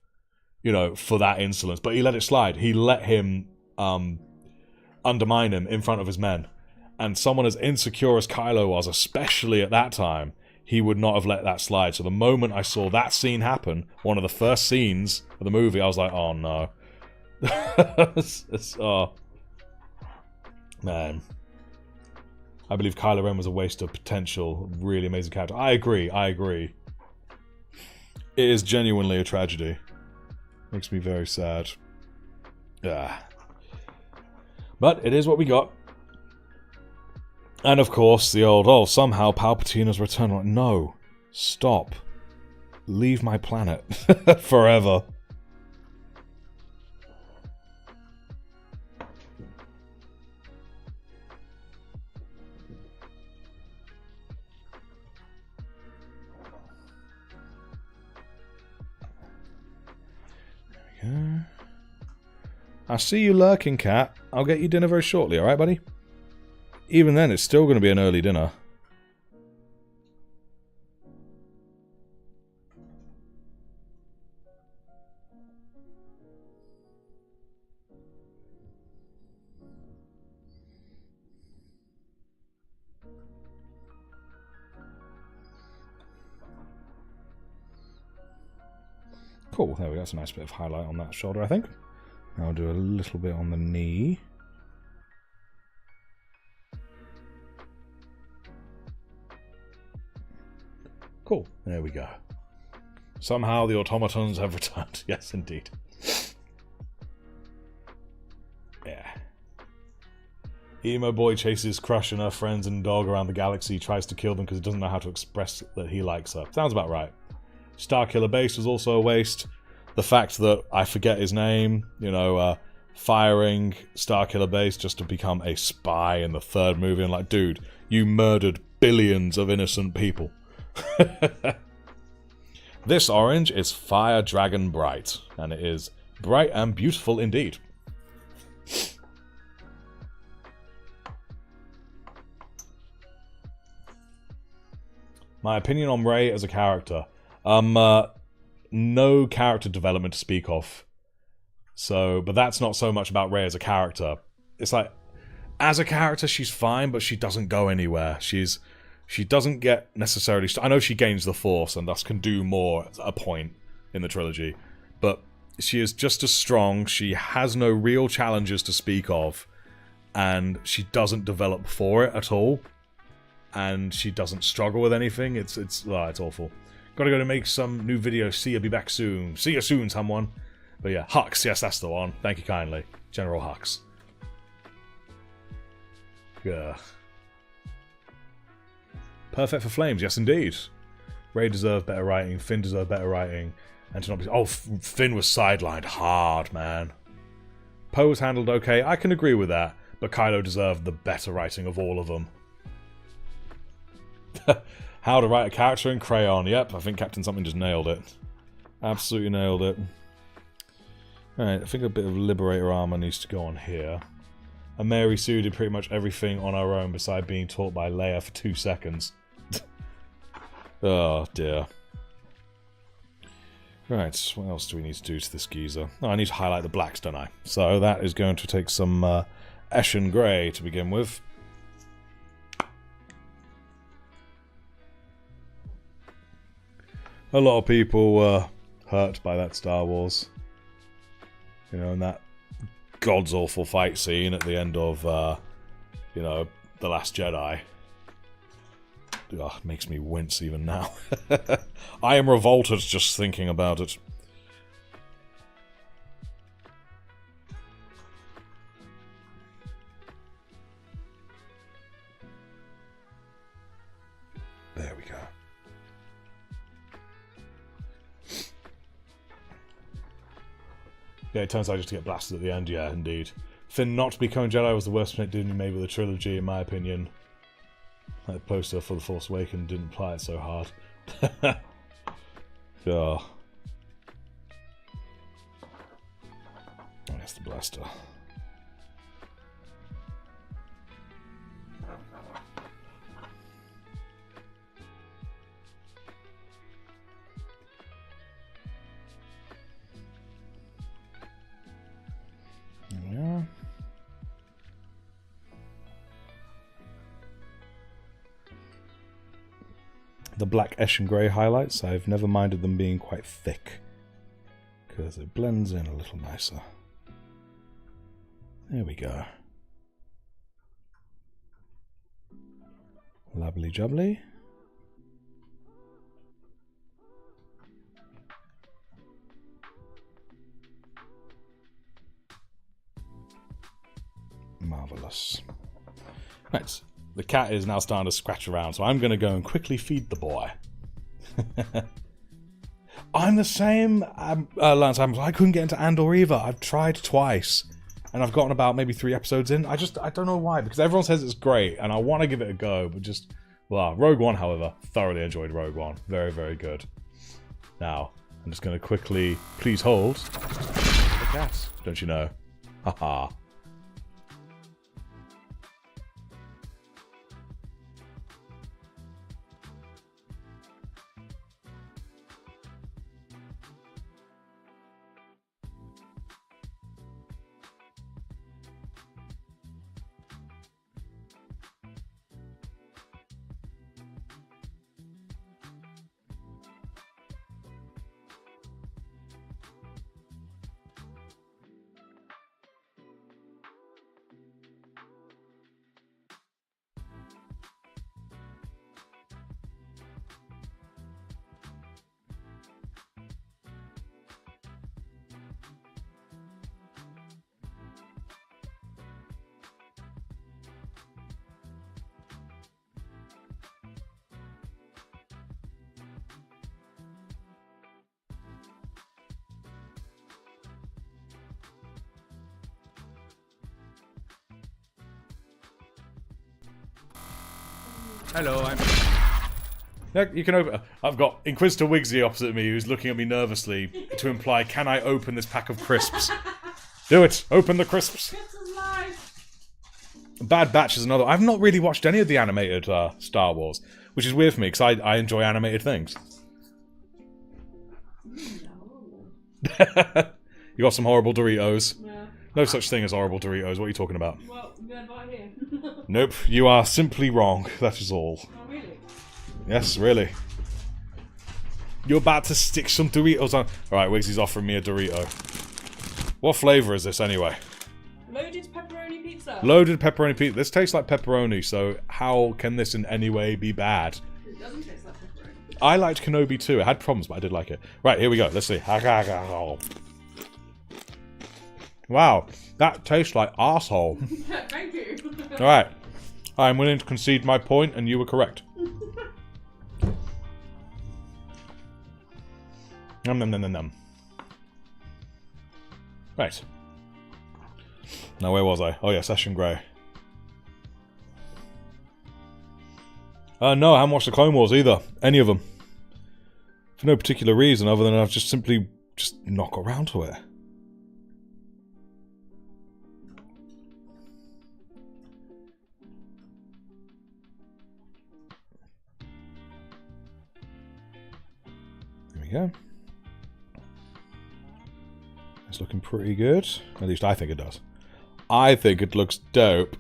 you know, for that insolence. But he let it slide. He let him undermine him in front of his men. And someone as insecure as Kylo was, especially at that time, he would not have let that slide. So the moment I saw that scene happen, one of the first scenes of the movie, I was like, oh no. Oh. Man. I believe Kylo Ren was a waste of potential, really amazing character. I agree. It is genuinely a tragedy. Makes me very sad. Yeah. But it is what we got. And of course, the old, oh, somehow Palpatine has returned. Like, no. Stop. Leave my planet. Forever. There we go. I see you lurking, cat. I'll get you dinner very shortly, alright, buddy? Even then, it's still going to be an early dinner. Cool, there we go. That's a nice bit of highlight on that shoulder, I think. I'll do a little bit on the knee. Cool, there we go. Somehow the automatons have returned. Yes, indeed. Yeah. Emo boy chases Crush and her friends and dog around the galaxy, tries to kill them because he doesn't know how to express that he likes her. Sounds about right. Starkiller Base was also a waste. The fact that I forget his name, you know, firing Starkiller Base just to become a spy in the third movie, and like, dude, you murdered billions of innocent people. This orange is Fire Dragon Bright, and it is bright and beautiful indeed. My opinion on Rey as a character. No character development to speak of. So, but that's not so much about Rey as a character. It's like, as a character, she's fine, but she doesn't go anywhere. She doesn't get necessarily... I know she gains the Force and thus can do more at a point in the trilogy, but she is just as strong. She has no real challenges to speak of, and she doesn't develop for it at all, and she doesn't struggle with anything. It's awful. Gotta go to make some new videos. See you, be back soon. See you soon, someone. But yeah, Hux, yes, that's the one. Thank you kindly. General Hux. Yeah. Perfect for flames, yes indeed. Rey deserved better writing, Finn deserved better writing, and to not be... Oh, Finn was sidelined hard, man. Poe was handled okay, I can agree with that, but Kylo deserved the better writing of all of them. How to write a character in crayon, yep, I think Captain Something just nailed it. Absolutely nailed it. Alright, I think a bit of Liberator armor needs to go on here. And Mary Sue did pretty much everything on her own beside being taught by Leia for 2 seconds. Oh dear. Right, what else do we need to do to this geezer? Oh, I need to highlight the blacks, don't I? So that is going to take some Eshin Grey to begin with. A lot of people were hurt by that Star Wars. You know, and that god's awful fight scene at the end of, you know, The Last Jedi. Ugh, makes me wince even now. I am revolted just thinking about it. There we go. Yeah, it turns out just to get blasted at the end, yeah, indeed. Finn not becoming Jedi was the worst mistake Disney made with the trilogy, in my opinion. That poster for The Force Awakens didn't apply it so hard. Oh. That's the blaster. Yeah. The black Eshin Grey highlights, I've never minded them being quite thick, because it blends in a little nicer. There we go. Lovely jubbly. Marvellous. Right. The cat is now starting to scratch around, so I'm going to go and quickly feed the boy. I'm the same, Lance Adams. I couldn't get into Andor either. I've tried twice, and I've gotten about maybe 3 episodes in. I don't know why, because everyone says it's great, and I want to give it a go, but just, well, Rogue One, however, thoroughly enjoyed Rogue One. Very, very good. Now, I'm just going to quickly, please hold, the cat, don't you know? Haha. Hello, I'm... Yeah, you can open... I've got Inquisitor Wigsy opposite me who's looking at me nervously to imply, can I open this pack of crisps? Do it! Open the crisps! Bad Batch is another... I've not really watched any of the animated Star Wars, which is weird for me, because I enjoy animated things. You got some horrible Doritos. Yeah. No such thing as horrible Doritos. What are you talking about? Well, they're right here. Nope, you are simply wrong. That is all. Oh, really? Yes, really. You're about to stick some Doritos on... Alright, Wigsy's offering me a Dorito. What flavour is this, anyway? Loaded pepperoni pizza. Loaded pepperoni pizza. This tastes like pepperoni, so how can this in any way be bad? It doesn't taste like pepperoni. I liked Kenobi too. It had problems, but I did like it. Right, here we go. Let's see. Wow, that tastes like arsehole. Thank you. Alright. I'm willing to concede my point, and you were correct. Nom nom nom nom nom. Right. Now where was I? Oh yeah, Eshin Grey. No, I haven't watched the Clone Wars either. Any of them. For no particular reason other than I've just simply not got around to it. There we go. It's looking pretty good. At least I think it does. I think it looks dope.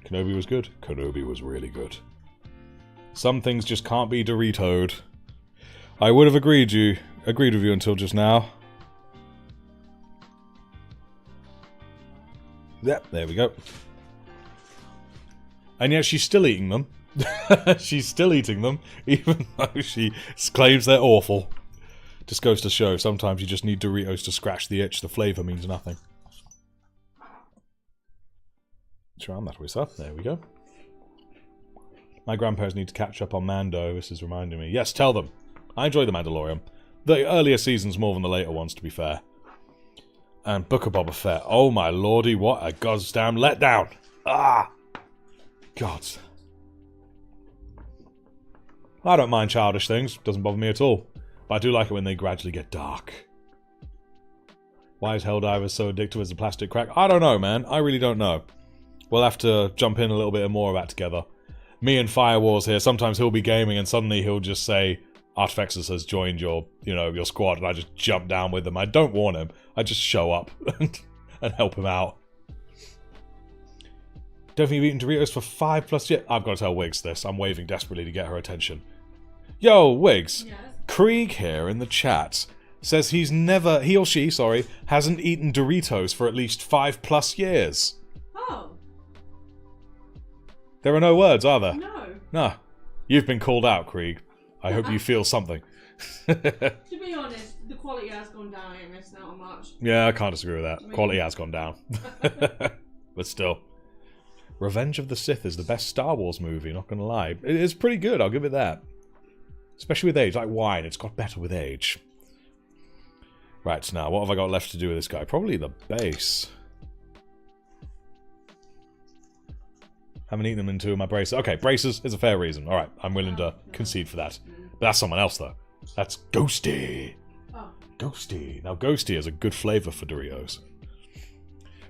Kenobi was good. Kenobi was really good. Some things just can't be Doritoed. I would have agreed with you until just now. Yep, there we go. And yet she's still eating them. She's still eating them, even though she claims they're awful. Just goes to show, sometimes you just need Doritos to scratch the itch. The flavour means nothing. Charm that with stuff. There we go. My grandparents need to catch up on Mando. This is reminding me. Yes, tell them. I enjoy The Mandalorian. The earlier seasons more than the later ones, to be fair. And Book of Boba Fett. Oh my lordy, what a goddamn letdown. Ah! God. I don't mind childish things. Doesn't bother me at all. But I do like it when they gradually get dark. Why is Helldivers so addictive as a plastic crack? I don't know, man. I really don't know. We'll have to jump in a little bit more of that together. Me and Firewars here, sometimes he'll be gaming and suddenly he'll just say, Artifexus has joined your, your squad, and I just jump down with them. I don't warn him. I just show up and help him out. Don't think you've eaten Doritos for 5+ years? I've got to tell Wiggs this. I'm waving desperately to get her attention. Yo, Wiggs. Yes. Krieg here in the chat says he or she, hasn't eaten Doritos for at least 5+ years. Oh. There are no words, are there? No. Nah. You've been called out, Krieg. I hope you feel something. To be honest, the quality has gone down. I ain't missing out on much. Yeah, I can't disagree with that. Quality has gone down. But still. Revenge of the Sith is the best Star Wars movie, not gonna lie. It is pretty good, I'll give it that. Especially with age, like wine, it's got better with age. Right, now, what have I got left to do with this guy? Probably the base. Haven't eaten them in 2 of my braces. Okay, braces is a fair reason. Alright, I'm willing to concede for that. But that's someone else, though. That's Ghosty. Oh. Ghosty. Now, Ghosty is a good flavour for Doritos.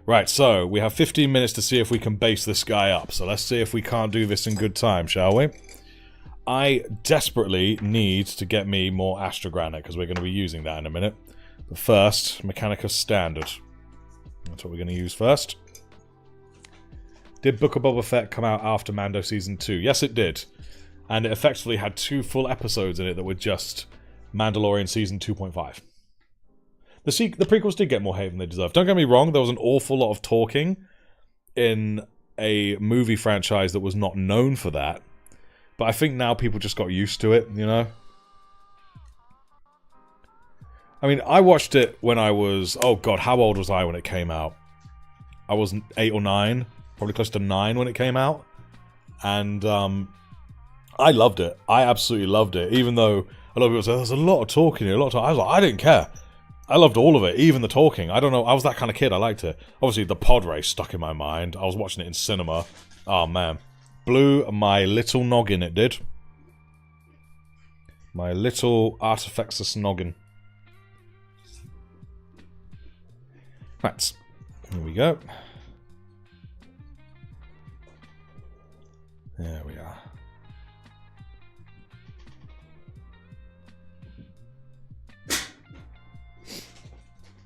Right, so we have 15 minutes to see if we can base this guy up. So let's see if we can't do this in good time, shall we? I desperately need to get me more Astrogranite, because we're going to be using that in a minute. But first, Mechanicus Standard. That's what we're going to use first. Did Book of Boba Fett come out after Mando Season 2? Yes, it did. And it effectively had 2 full episodes in it that were just Mandalorian Season 2.5. The prequels did get more hate than they deserved. Don't get me wrong, there was an awful lot of talking in a movie franchise that was not known for that. But I think now people just got used to it, you know? I mean, I watched it when I was... Oh god, how old was I when it came out? I was 8 or 9. Probably close to 9 when it came out. And I loved it. I absolutely loved it. Even though a lot of people say, there's a lot of talking here, a lot of talking. I was like, I didn't care. I loved all of it, even the talking. I don't know, I was that kind of kid, I liked it. Obviously, the pod race stuck in my mind. I was watching it in cinema. Oh, man. Blew my little noggin, it did. My little Artifexus noggin. Right. Here we go. There we are.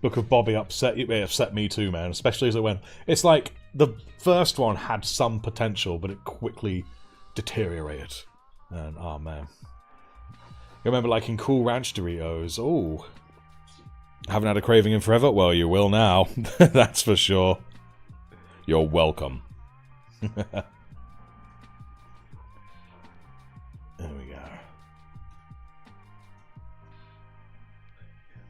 Book of Bobby upset you. It upset me too, man. Especially as it went. It's like the first one had some potential, but it quickly deteriorated. And oh man, you remember like in Cool Ranch Doritos? Oh, haven't had a craving in forever. Well, you will now. That's for sure. You're welcome. There we go.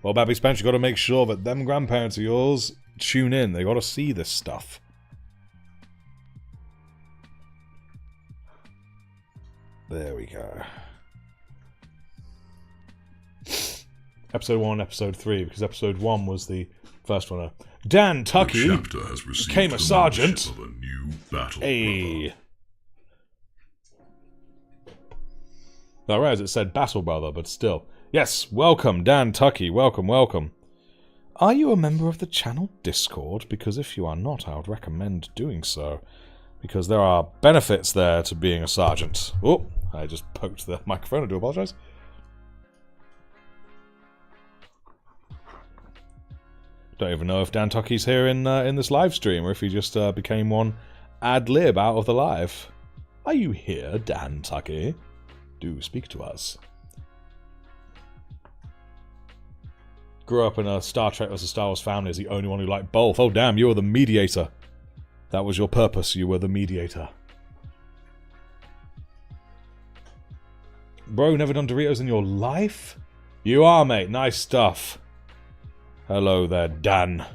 Well, Babby Spence, you got to make sure that them grandparents of yours tune in. They got to see this stuff. There we go. Episode 1, Episode 3, because Episode 1 was the first one. Dan Tucky became a sergeant. Of a new battle hey. I realize it said Battle Brother, but still. Yes, welcome, Dan Tucky. Welcome, welcome. Are you a member of the channel Discord? Because if you are not, I would recommend doing so. Because there are benefits there to being a sergeant. Oh, I just poked the microphone. I do apologize. Don't even know if Dan Tucky's here in this live stream, or if he just became one ad-lib out of the live. Are you here, Dan Tucky? Do speak to us. Grew up in a Star Trek vs. Star Wars family as the only one who liked both. Oh damn, you were the mediator. That was your purpose, you were the mediator. Bro, never done Doritos in your life? You are, mate. Nice stuff. Hello there, Dan.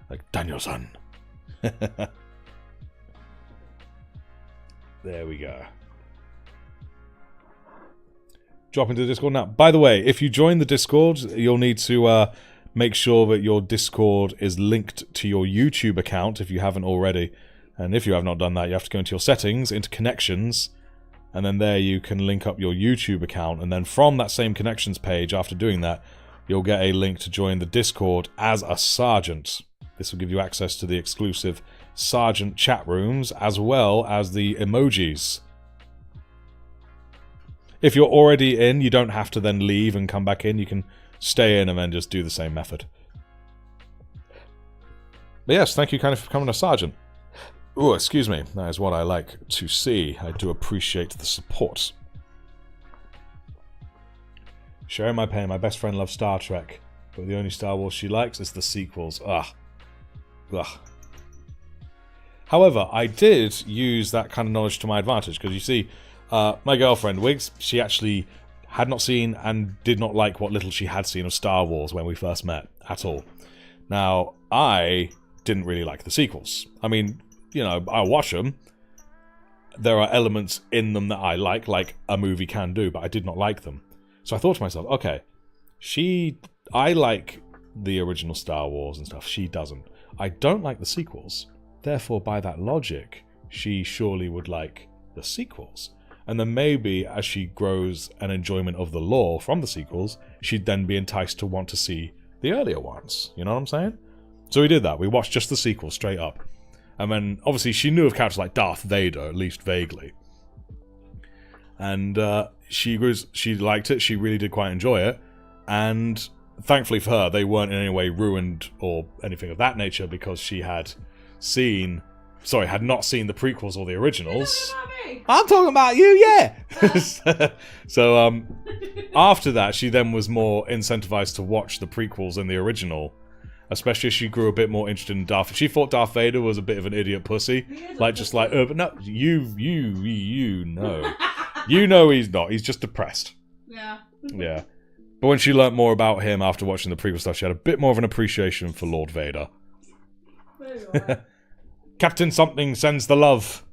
Like Danielson. There we go. Drop into the Discord now. By the way, if you join the Discord, you'll need to make sure that your Discord is linked to your YouTube account if you haven't already. And if you have not done that, you have to go into your settings, into connections, and then there you can link up your YouTube account. And then from that same connections page, after doing that, you'll get a link to join the Discord as a sergeant. This will give you access to the exclusive sergeant chat rooms, as well as the emojis. If you're already in, you don't have to then leave and come back in. You can stay in and then just do the same method. But yes, thank you kind of for becoming a sergeant. Oh, excuse me. That is what I like to see. I do appreciate the support. Sharing my pain. My best friend loves Star Trek, but the only Star Wars she likes is the sequels. Ugh. Ugh. However, I did use that kind of knowledge to my advantage, because you see, my girlfriend, Wiggs, she actually had not seen and did not like what little she had seen of Star Wars when we first met, at all. Now, I didn't really like the sequels. I mean, you know, I watch them. There are elements in them that I like a movie can do, but I did not like them. So I thought to myself, okay, I like the original Star Wars and stuff. She doesn't. I don't like the sequels. Therefore, by that logic, she surely would like the sequels. And then maybe, as she grows an enjoyment of the lore from the sequels, she'd then be enticed to want to see the earlier ones. You know what I'm saying? So we did that. We watched just the sequels straight up. And then, obviously, she knew of characters like Darth Vader, at least vaguely. And she liked it. She really did quite enjoy it. And thankfully for her, they weren't in any way ruined or anything of that nature, because she had not seen the prequels or the originals. I'm talking about you, yeah! So, after that, she then was more incentivized to watch the prequels and the original. Especially as she grew a bit more interested in Darth. She thought Darth Vader was a bit of an idiot pussy. But no, you know. You know he's not. He's just depressed. Yeah. Yeah. But when she learnt more about him after watching the prequel stuff, she had a bit more of an appreciation for Lord Vader. Captain Something sends the love.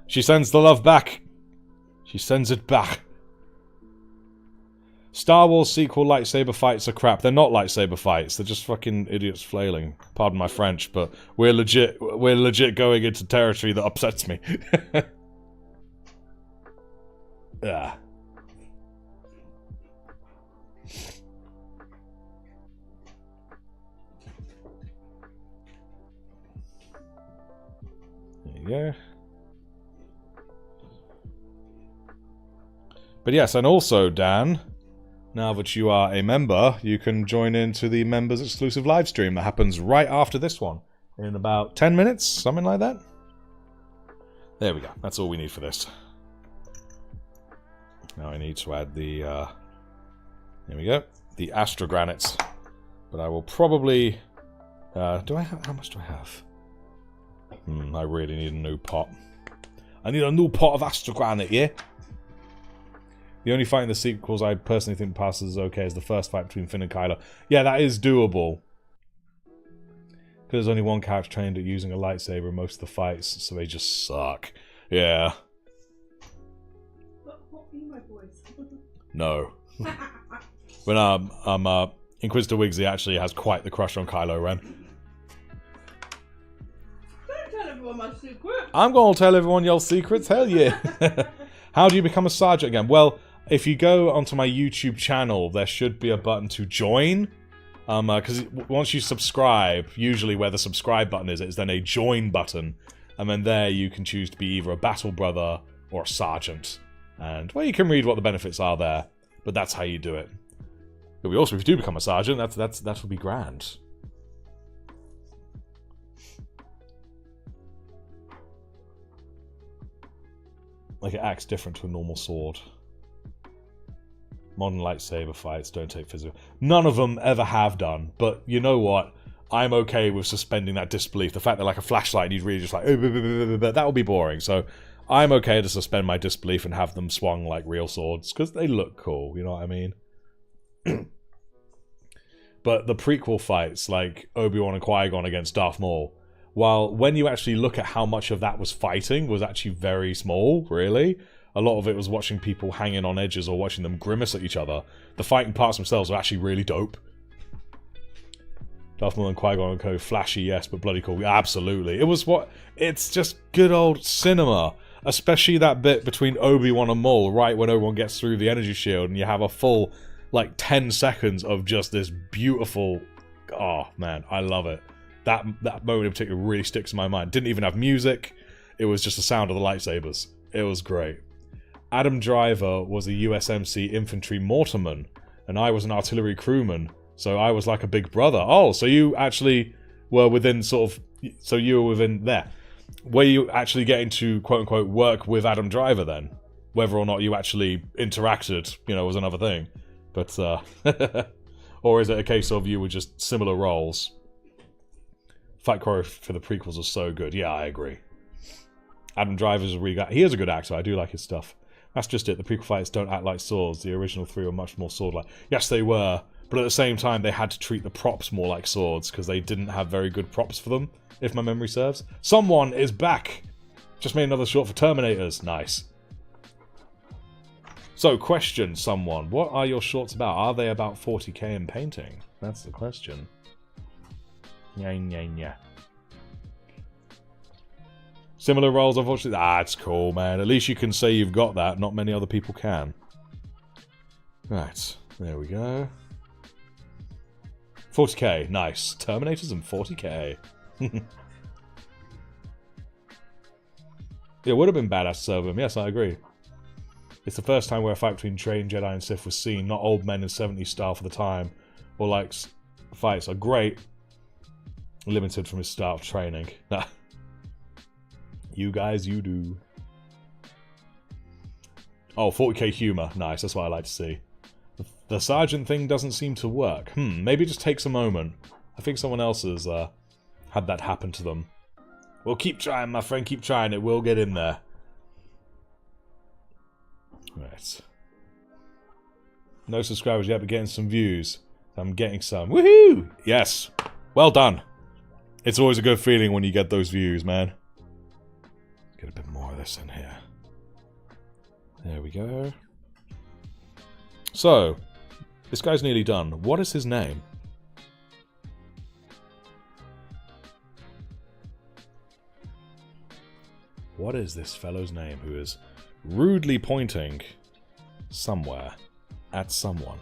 She sends the love back. She sends it back. Star Wars sequel lightsaber fights are crap. They're not lightsaber fights. They're just fucking idiots flailing. Pardon my French, but we're legit going into territory that upsets me. Ah. There you go. But yes, and also, Dan, now that you are a member, you can join into the members exclusive live stream that happens right after this one. In about 10 minutes, something like that. There we go. That's all we need for this. Now I need to add the, there we go, the Astrogranites. But I will probably, how much do I have? I really need a new pot. I need a new pot of Astrogranite, yeah? The only fight in the sequels I personally think passes as okay is the first fight between Finn and Kylo. Yeah, that is doable. Because there's only one character trained at using a lightsaber in most of the fights, so they just suck. Yeah. What be my voice? No. When Inquisitor Wiggsy actually has quite the crush on Kylo Ren. Don't tell everyone my secret. I'm gonna tell everyone your secrets, hell yeah. How do you become a sergeant again? Well, if you go onto my YouTube channel, there should be a button to join. Because once you subscribe, usually where the subscribe button is, it's then a join button. And then there you can choose to be either a battle brother or a sergeant. And, well, you can read what the benefits are there. But that's how you do it. But we also, if you do become a sergeant, that would be grand. Like, it acts different to a normal sword. Modern lightsaber fights don't take physical... None of them ever have done, but you know what? I'm okay with suspending that disbelief. The fact that, like, a flashlight, you'd really just like... that would be boring, so I'm okay to suspend my disbelief and have them swung like real swords, because they look cool, you know what I mean? But the prequel fights, like Obi-Wan and Qui-Gon against Darth Maul, while when you actually look at how much of that was fighting, was actually very small, really. A lot of it was watching people hanging on edges or watching them grimace at each other. The fighting parts themselves are actually really dope. Darth Maul and Qui-Gon and Co. Flashy, yes, but bloody cool. Absolutely. It was what... It's just good old cinema. Especially that bit between Obi-Wan and Maul, right when Obi-Wan gets through the energy shield and you have a full, like, 10 seconds of just this beautiful... Oh, man, I love it. That moment in particular really sticks in my mind. Didn't even have music. It was just the sound of the lightsabers. It was great. Adam Driver was a USMC infantry mortarman, and I was an artillery crewman, so I was like a big brother. Oh, so you actually were within sort of... So you were within there. Were you actually getting to, quote-unquote, work with Adam Driver then? Whether or not you actually interacted, you know, was another thing. But, or is it a case of you were just similar roles? Fight choreo for the prequels are so good. Yeah, I agree. Adam Driver's a really good... He is a good actor. I do like his stuff. That's just it. The prequel fights don't act like swords. The original three were much more sword-like. Yes, they were. But at the same time, they had to treat the props more like swords because they didn't have very good props for them, if my memory serves. Someone is back! Just made another short for Terminators. Nice. So, question, someone. What are your shorts about? Are they about 40k in painting? That's the question. Yeah. Similar roles, unfortunately. Ah, it's cool, man. At least you can say you've got that. Not many other people can. Right. There we go. 40k. Nice. Terminators and 40k. It would have been badass to serve them. Yes, I agree. It's the first time where a fight between trained Jedi and Sith was seen. Not old men in 70s style for the time. Or like, fights are great. Limited from his start of training. Nah. You guys, you do. Oh, 40k humor. Nice, that's what I like to see. The sergeant thing doesn't seem to work. Maybe it just takes a moment. I think someone else has had that happen to them. Well, keep trying, my friend, keep trying. It will get in there. Right. No subscribers yet, but getting some views. I'm getting some. Woohoo! Yes. Well done. It's always a good feeling when you get those views, man. Get a bit more of this in here. There we go. So, this guy's nearly done. What is his name? What is this fellow's name who is rudely pointing somewhere at someone?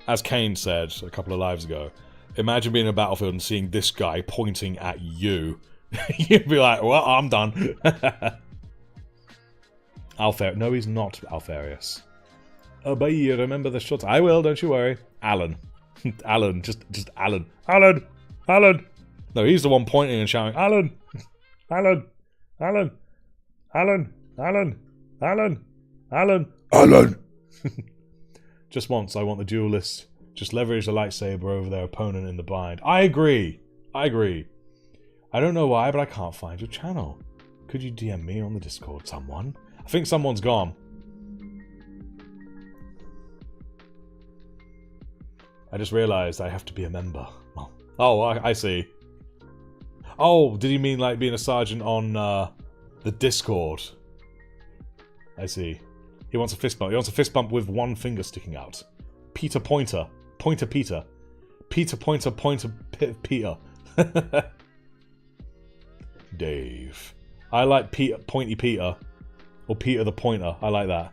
As Caine said a couple of lives ago, imagine being in a battlefield and seeing this guy pointing at you. You'd be like, well, I'm done. Alfarius. No, he's not Alfarius. Oh, but you remember the shots. I will, don't you worry. Alan. Alan. Just Alan. Alan! Alan! No, he's the one pointing and shouting, Alan! Alan! Alan! Alan! Alan! Alan! Alan! Alan! Just once, I want the duelists. Just leverage the lightsaber over their opponent in the blind. I agree. I agree. I don't know why, but I can't find your channel. Could you DM me on the Discord, someone? I think someone's gone. I just realised I have to be a member. Oh, I see. Oh, did he mean like being a sergeant on the Discord? I see. He wants a fist bump. He wants a fist bump with one finger sticking out. Peter Pointer. Pointer Peter. Peter Pointer Pointer Peter. Dave. I like Pointy Peter. Or Peter the Pointer. I like that.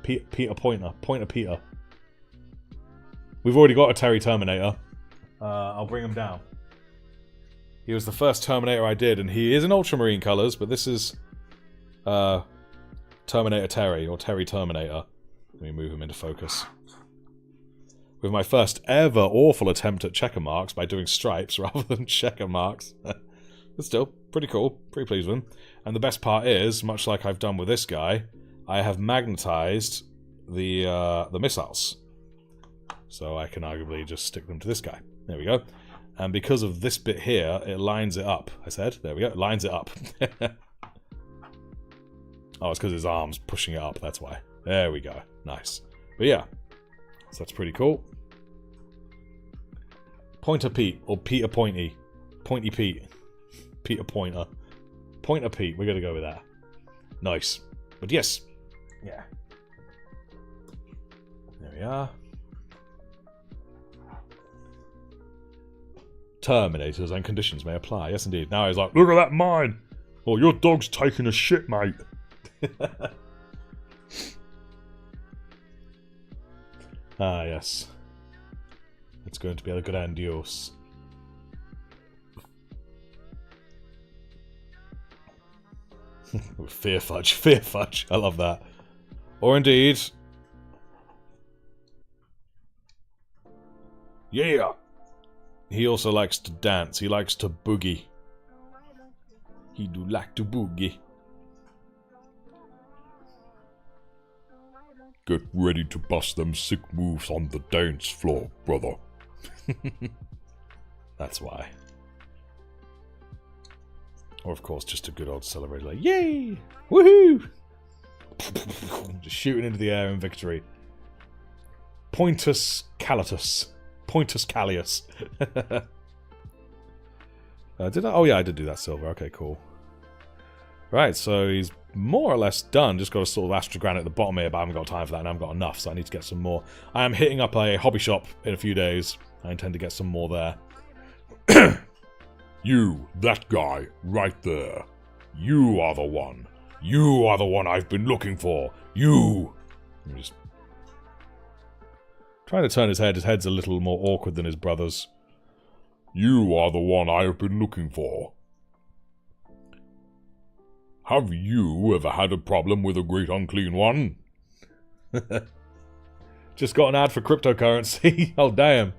Peter Pointer. Pointer Peter. We've already got a Terry Terminator. I'll bring him down. He was the first Terminator I did, and he is in ultramarine colours, but this is Terminator Terry, or Terry Terminator. Let me move him into focus. With my first ever awful attempt at checker marks by doing stripes rather than checker marks. But still, pretty cool. Pretty pleased with him. And the best part is, much like I've done with this guy, I have magnetized the missiles. So I can arguably just stick them to this guy. There we go. And because of this bit here, it lines it up. I said, there we go, it lines it up. Oh, it's because his arm's pushing it up, that's why. There we go. Nice. But yeah, so that's pretty cool. Pointer Pete, or Peter Pointy. Pointy Pete. Peter Pointer. Pointer Pete, we're going to go with that. Nice. But yes. Yeah. There we are. Terminators and conditions may apply. Yes, indeed. Now he's like, look at that mine! Oh, your dog's taking a shit, mate. Ah, yes. It's going to be a grandiose. Fear fudge, fear fudge. I love that. Or indeed. Yeah! He also likes to dance. He likes to boogie. He do like to boogie. Get ready to bust them sick moves on the dance floor, brother. That's why. Or of course just a good old celebrate like, yay! Woohoo! Just shooting into the air in victory. Pointus Calatus. Pointus Callius. Did I? Oh yeah, I did do that silver. Okay, cool. Right, so he's more or less done. Just got a sort of astrogranite at the bottom here, but I haven't got time for that, and I haven't got enough, so I need to get some more. I am hitting up a hobby shop in a few days. I intend to get some more there. You, that guy, right there. You are the one. You are the one I've been looking for. You! I'm just trying to turn his head. His head's a little more awkward than his brother's. You are the one I have been looking for. Have you ever had a problem with a great unclean one? Just got an ad for cryptocurrency. Oh, damn.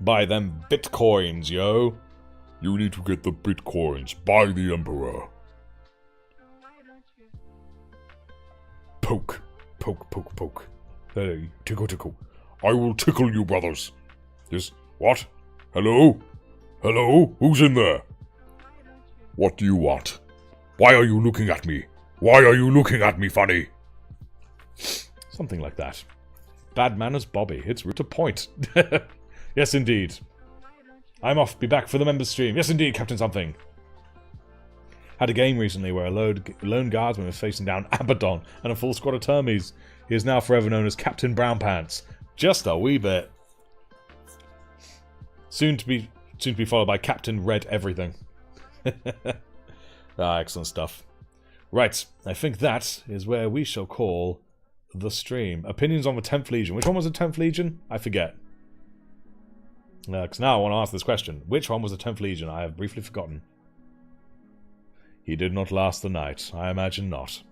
Buy them bitcoins, yo. You need to get the bitcoins. Buy the Emperor. Poke. Poke, poke, poke. Hey, tickle, tickle. I will tickle you, brothers. This... what? Hello? Hello? Who's in there? What do you want? Why are you looking at me? Why are you looking at me funny? Something like that. Bad manners, Bobby. It's route to point. Yes, indeed. I'm off. Be back for the members stream. Yes, indeed, Captain Something. Had a game recently where a lone guardsman was facing down Abaddon and a full squad of Termies. He is now forever known as Captain Brown Pants. Just a wee bit. Soon to be followed by Captain Red Everything. Ah, excellent stuff. Right, I think that is where we shall call the stream. Opinions on the 10th Legion. Which one was the 10th Legion? I forget. Because now I want to ask this question. Which one was the 10th Legion? I have briefly forgotten. He did not last the night. I imagine not.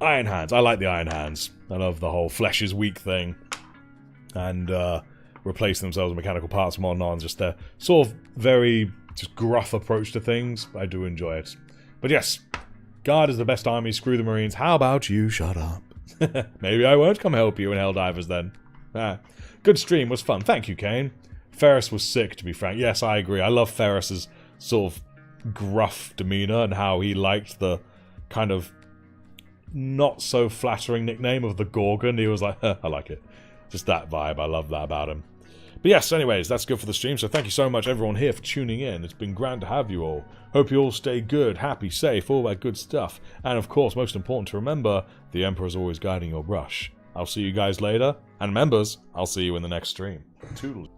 Iron Hands. I like the Iron Hands. I love the whole flesh is weak thing. And, replace themselves with mechanical parts from on. Just their sort of very just gruff approach to things. I do enjoy it. But yes, Guard is the best army. Screw the Marines. How about you shut up? Maybe I won't come help you in Helldivers then. Good stream. Was fun. Thank you, Caine. Ferris was sick, to be frank. Yes, I agree. I love Ferris's sort of gruff demeanour and how he liked the kind of not so flattering nickname of the Gorgon. He was like, I like it. Just that vibe. I love that about him. But yes, anyways, that's good for the stream. So thank you so much, everyone here, for tuning in. It's been grand to have you all. Hope you all stay good, happy, safe, all that good stuff. And of course, most important to remember, the Emperor's always guiding your brush. I'll see you guys later. And members, I'll see you in the next stream. Toodles.